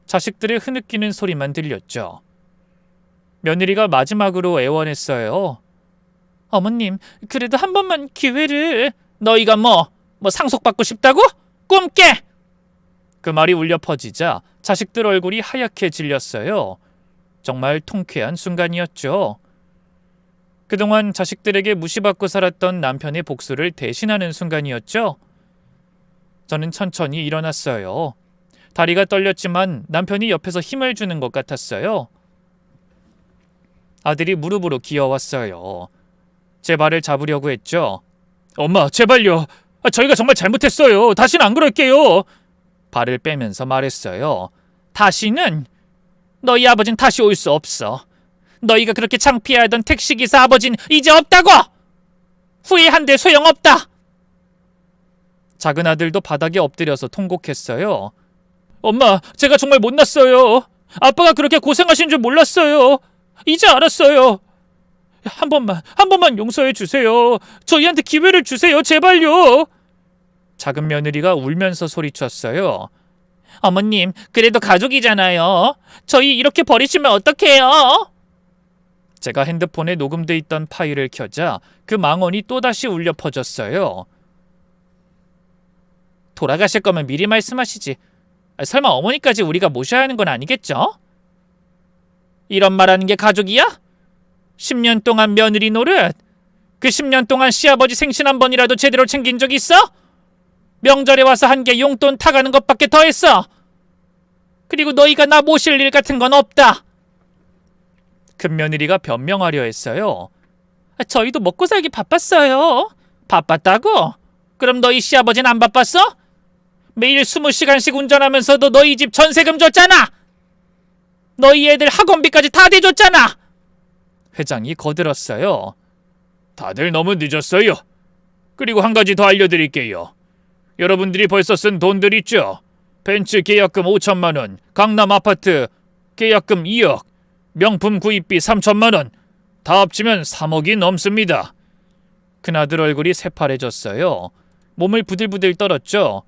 자식들의 흐느끼는 소리만 들렸죠. 며느리가 마지막으로 애원했어요. 어머님, 그래도 한 번만 기회를... 너희가 뭐 상속받고 싶다고? 꿈 깨! 그 말이 울려 퍼지자 자식들 얼굴이 하얗게 질렸어요. 정말 통쾌한 순간이었죠. 그동안 자식들에게 무시받고 살았던 남편의 복수를 대신하는 순간이었죠. 저는 천천히 일어났어요. 다리가 떨렸지만 남편이 옆에서 힘을 주는 것 같았어요. 아들이 무릎으로 기어왔어요. 제 발을 잡으려고 했죠. 엄마, 제발요. 저희가 정말 잘못했어요. 다시는 안 그럴게요. 발을 빼면서 말했어요. 다시는? 너희 아버진 다시 올 수 없어. 너희가 그렇게 창피해하던 택시기사 아버진 이제 없다고! 후회한데 소용없다! 작은 아들도 바닥에 엎드려서 통곡했어요. 엄마, 제가 정말 못났어요. 아빠가 그렇게 고생하신 줄 몰랐어요. 이제 알았어요. 한 번만 용서해 주세요. 저희한테 기회를 주세요. 제발요. 작은 며느리가 울면서 소리쳤어요. 어머님, 그래도 가족이잖아요. 저희 이렇게 버리시면 어떡해요? 제가 핸드폰에 녹음돼 있던 파일을 켜자 그 망언이 또다시 울려 퍼졌어요. 돌아가실 거면 미리 말씀하시지. 설마 어머니까지 우리가 모셔야 하는 건 아니겠죠? 이런 말하는 게 가족이야? 10년 동안 며느리 노릇? 그 10년 동안 시아버지 생신 한 번이라도 제대로 챙긴 적 있어? 명절에 와서 한 게 용돈 타가는 것밖에 더 했어. 그리고 너희가 나 모실 일 같은 건 없다. 큰며느리가 변명하려 했어요. 저희도 먹고 살기 바빴어요. 바빴다고? 그럼 너희 시아버지는 안 바빴어? 매일 20시간씩 운전하면서도 너희 집 전세금 줬잖아. 너희 애들 학원비까지 다 대줬잖아. 회장이 거들었어요. 다들 너무 늦었어요. 그리고 한 가지 더 알려드릴게요. 여러분들이 벌써 쓴 돈들 있죠? 벤츠 계약금 5천만 원, 강남 아파트 계약금 2억, 명품 구입비 3천만 원, 다 합치면 3억이 넘습니다. 큰아들 얼굴이 새파래졌어요. 몸을 부들부들 떨었죠.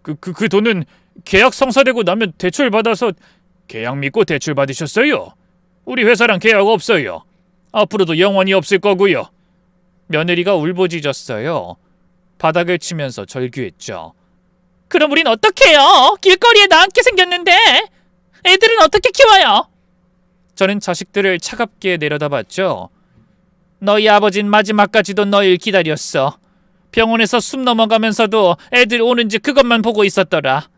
그 돈은 계약 성사되고 나면 대출 받아서 계약 믿고 대출 받으셨어요? 우리 회사랑 계약 없어요. 앞으로도 영원히 없을 거고요. 며느리가 울부짖었어요. 바닥을 치면서 절규했죠. 그럼 우린 어떡해요? 길거리에 나앉게 생겼는데 애들은 어떻게 키워요? 저는 자식들을 차갑게 내려다봤죠. 너희 아버진 마지막까지도 너희를 기다렸어. 병원에서 숨 넘어가면서도 애들 오는지 그것만 보고 있었더라.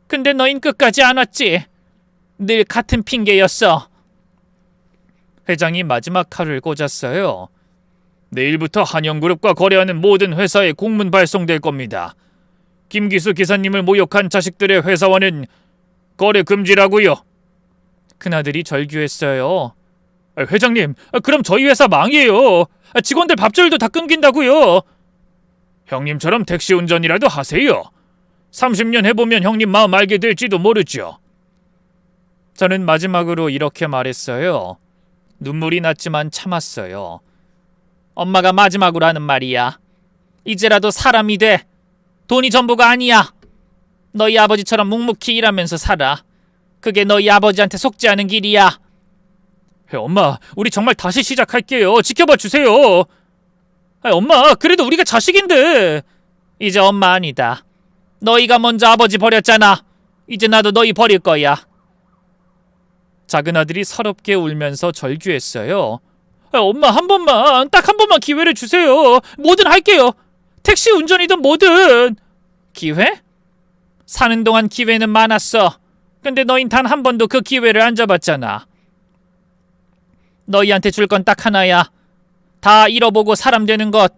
근데 너흰 끝까지 안 왔지. 늘 같은 핑계였어. 회장이 마지막 칼을 꽂았어요. 내일부터 한영그룹과 거래하는 모든 회사에 공문 발송될 겁니다. 김기수 기사님을 모욕한 자식들의 회사와는 거래 금지라고요. 큰아들이 절규했어요. 회장님, 그럼 저희 회사 망해요. 직원들 밥줄도 다 끊긴다고요. 형님처럼 택시 운전이라도 하세요. 30년 해보면 형님 마음 알게 될지도 모르죠. 저는 마지막으로 이렇게 말했어요. 눈물이 났지만 참았어요. 엄마가 마지막으로 하는 말이야. 이제라도 사람이 돼. 돈이 전부가 아니야. 너희 아버지처럼 묵묵히 일하면서 살아. 그게 너희 아버지한테 속지 않은 길이야. 엄마, 우리 정말 다시 시작할게요. 지켜봐 주세요. 엄마, 그래도 우리가 자식인데. 이제 엄마 아니다. 너희가 먼저 아버지 버렸잖아. 이제 나도 너희 버릴 거야. 작은 아들이 서럽게 울면서 절규했어요. 엄마, 한 번만, 딱 한 번만 기회를 주세요. 뭐든 할게요. 택시 운전이든 뭐든. 기회? 사는 동안 기회는 많았어. 근데 너흰 단 한 번도 그 기회를 안 잡았잖아. 너희한테 줄 건 딱 하나야. 다 잃어보고 사람 되는 것.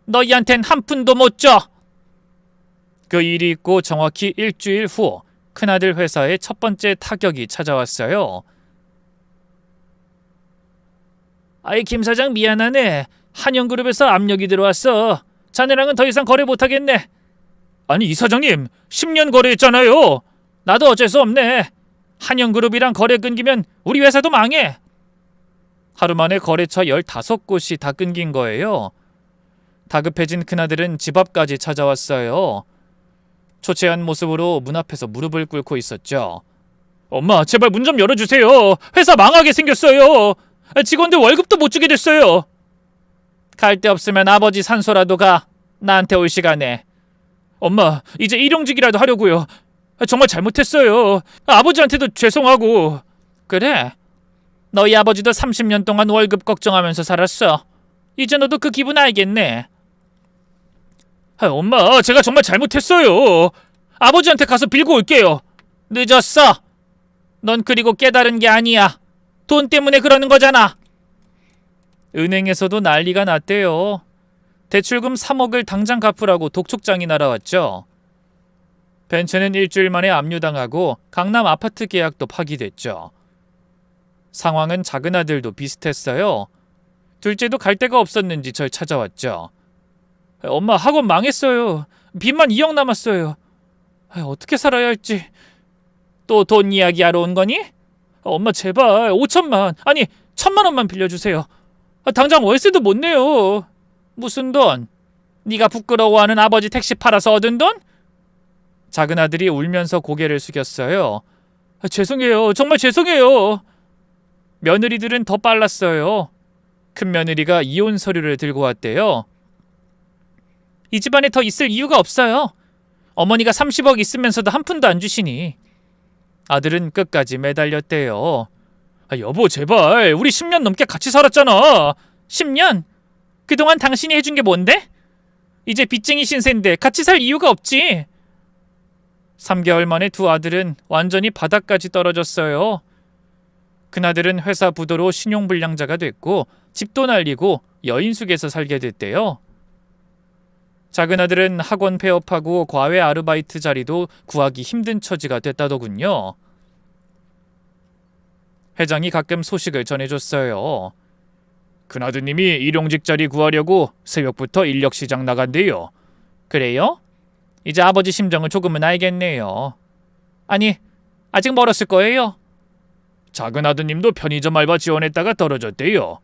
너희한텐 한 푼도 못 줘. 그 일이 있고 정확히 일주일 후 큰아들 회사에 첫 번째 타격이 찾아왔어요. 아이, 김 사장 미안하네. 한영그룹에서 압력이 들어왔어. 자네랑은 더 이상 거래 못하겠네. 아니, 이 사장님 10년 거래했잖아요. 나도 어쩔 수 없네. 한영그룹이랑 거래 끊기면 우리 회사도 망해. 하루 만에 거래처 15곳이 다 끊긴 거예요. 다급해진 큰아들은 집 앞까지 찾아왔어요. 초췌한 모습으로 문 앞에서 무릎을 꿇고 있었죠. 엄마, 제발 문 좀 열어주세요. 회사 망하게 생겼어요. 직원들 월급도 못 주게 됐어요. 갈 데 없으면 아버지 산소라도 가. 나한테 올 시간에. 엄마, 이제 일용직이라도 하려고요. 정말 잘못했어요. 아버지한테도 죄송하고. 그래, 너희 아버지도 30년 동안 월급 걱정하면서 살았어. 이제 너도 그 기분 알겠네. 엄마, 제가 정말 잘못했어요. 아버지한테 가서 빌고 올게요. 늦었어. 넌 그리고 깨달은 게 아니야. 돈 때문에 그러는 거잖아. 은행에서도 난리가 났대요. 대출금 3억을 당장 갚으라고 독촉장이 날아왔죠. 벤츠는 일주일 만에 압류당하고 강남 아파트 계약도 파기됐죠. 상황은 작은 아들도 비슷했어요. 둘째도 갈 데가 없었는지 절 찾아왔죠. 엄마, 학원 망했어요. 빚만 2억 남았어요. 어떻게 살아야 할지. 또 돈 이야기하러 온 거니? 엄마, 제발 5천만, 아니 1,000만 원만 빌려주세요. 당장 월세도 못 내요. 무슨 돈? 네가 부끄러워하는 아버지 택시 팔아서 얻은 돈? 작은 아들이 울면서 고개를 숙였어요. 죄송해요. 정말 죄송해요. 며느리들은 더 빨랐어요. 큰 며느리가 이혼 서류를 들고 왔대요. 이 집안에 더 있을 이유가 없어요. 어머니가 30억 있으면서도 한 푼도 안 주시니. 아들은 끝까지 매달렸대요. 여보 제발, 우리 10년 넘게 같이 살았잖아. 10년? 그동안 당신이 해준 게 뭔데? 이제 빚쟁이 신세인데 같이 살 이유가 없지. 3개월 만에 두 아들은 완전히 바닥까지 떨어졌어요. 큰아들은 회사 부도로 신용불량자가 됐고 집도 날리고 여인숙에서 살게 됐대요. 작은아들은 학원 폐업하고 과외 아르바이트 자리도 구하기 힘든 처지가 됐다더군요. 회장이 가끔 소식을 전해줬어요. 큰아드님이 일용직 자리 구하려고 새벽부터 인력시장 나간대요. 그래요? 이제 아버지 심정을 조금은 알겠네요. 아니, 아직 멀었을 거예요. 작은 아드님도 편의점 알바 지원했다가 떨어졌대요.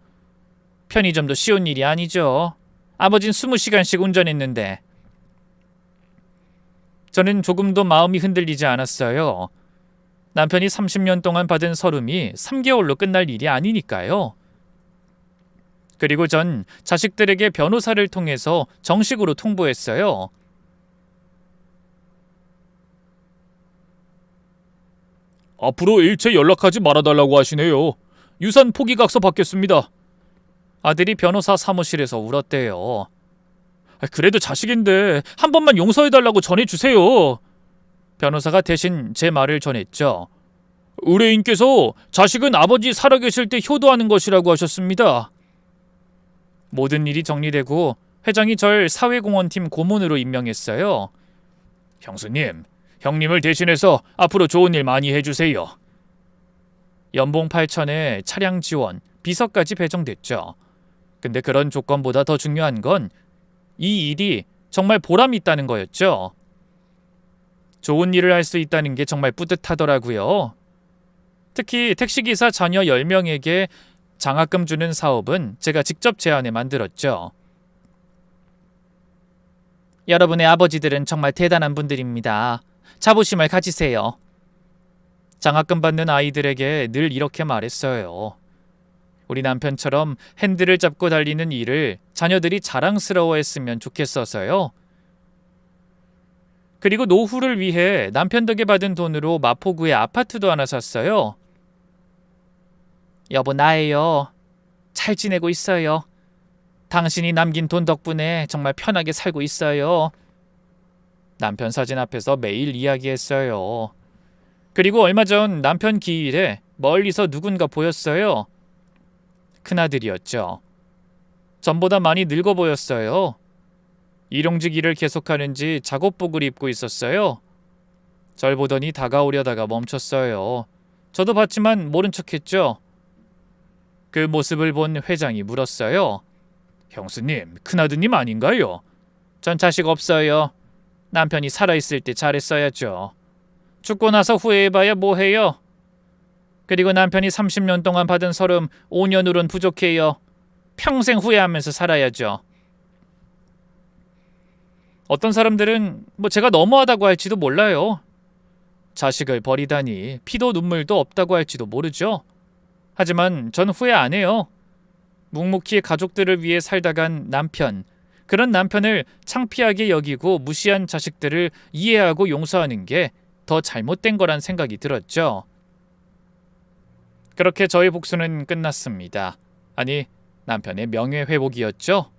편의점도 쉬운 일이 아니죠. 아버진 20시간씩 운전했는데. 저는 조금도 마음이 흔들리지 않았어요. 남편이 30년 동안 받은 서름이 3개월로 끝날 일이 아니니까요. 그리고 전 자식들에게 변호사를 통해서 정식으로 통보했어요. 앞으로 일체 연락하지 말아달라고 하시네요. 유산 포기각서 받겠습니다. 아들이 변호사 사무실에서 울었대요. 그래도 자식인데 한 번만 용서해달라고 전해주세요. 변호사가 대신 제 말을 전했죠. 의뢰인께서 자식은 아버지 살아계실 때 효도하는 것이라고 하셨습니다. 모든 일이 정리되고 회장이 절 사회공헌팀 고문으로 임명했어요. 형수님, 형님을 대신해서 앞으로 좋은 일 많이 해주세요. 연봉 8천에 차량 지원, 비서까지 배정됐죠. 근데 그런 조건보다 더 중요한 건 이 일이 정말 보람 있다는 거였죠. 좋은 일을 할 수 있다는 게 정말 뿌듯하더라고요. 특히 택시기사 자녀 10명에게 장학금 주는 사업은 제가 직접 제안해 만들었죠. 여러분의 아버지들은 정말 대단한 분들입니다. 자부심을 가지세요. 장학금 받는 아이들에게 늘 이렇게 말했어요. 우리 남편처럼 핸들을 잡고 달리는 일을 자녀들이 자랑스러워했으면 좋겠어서요. 그리고 노후를 위해 남편 덕에 받은 돈으로 마포구에 아파트도 하나 샀어요. 여보 나예요. 잘 지내고 있어요. 당신이 남긴 돈 덕분에 정말 편하게 살고 있어요. 남편 사진 앞에서 매일 이야기했어요. 그리고 얼마 전 남편 기일에 멀리서 누군가 보였어요. 큰아들이었죠. 전보다 많이 늙어 보였어요. 일용직 일을 계속하는지 작업복을 입고 있었어요. 절 보더니 다가오려다가 멈췄어요. 저도 봤지만 모른 척했죠. 그 모습을 본 회장이 물었어요. 형수님, 큰아드님 아닌가요? 전 자식 없어요. 남편이 살아있을 때 잘했어야죠. 죽고 나서 후회해봐야 뭐해요. 그리고 남편이 30년 동안 받은 서름 5년으론 부족해요. 평생 후회하면서 살아야죠. 어떤 사람들은 제가 너무하다고 할지도 몰라요. 자식을 버리다니 피도 눈물도 없다고 할지도 모르죠. 하지만 전 후회 안 해요. 묵묵히 가족들을 위해 살다간 남편, 그런 남편을 창피하게 여기고 무시한 자식들을 이해하고 용서하는 게 더 잘못된 거란 생각이 들었죠. 그렇게 저의 복수는 끝났습니다. 아니, 남편의 명예회복이었죠.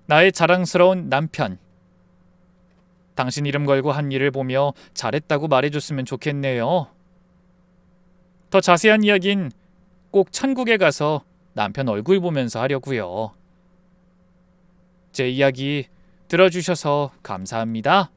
나의 자랑스러운 남편. 당신 이름 걸고 한 일을 보며 잘했다고 말해줬으면 좋겠네요. 더 자세한 이야기는 꼭 천국에 가서 남편 얼굴 보면서 하려고요. 제 이야기 들어주셔서 감사합니다.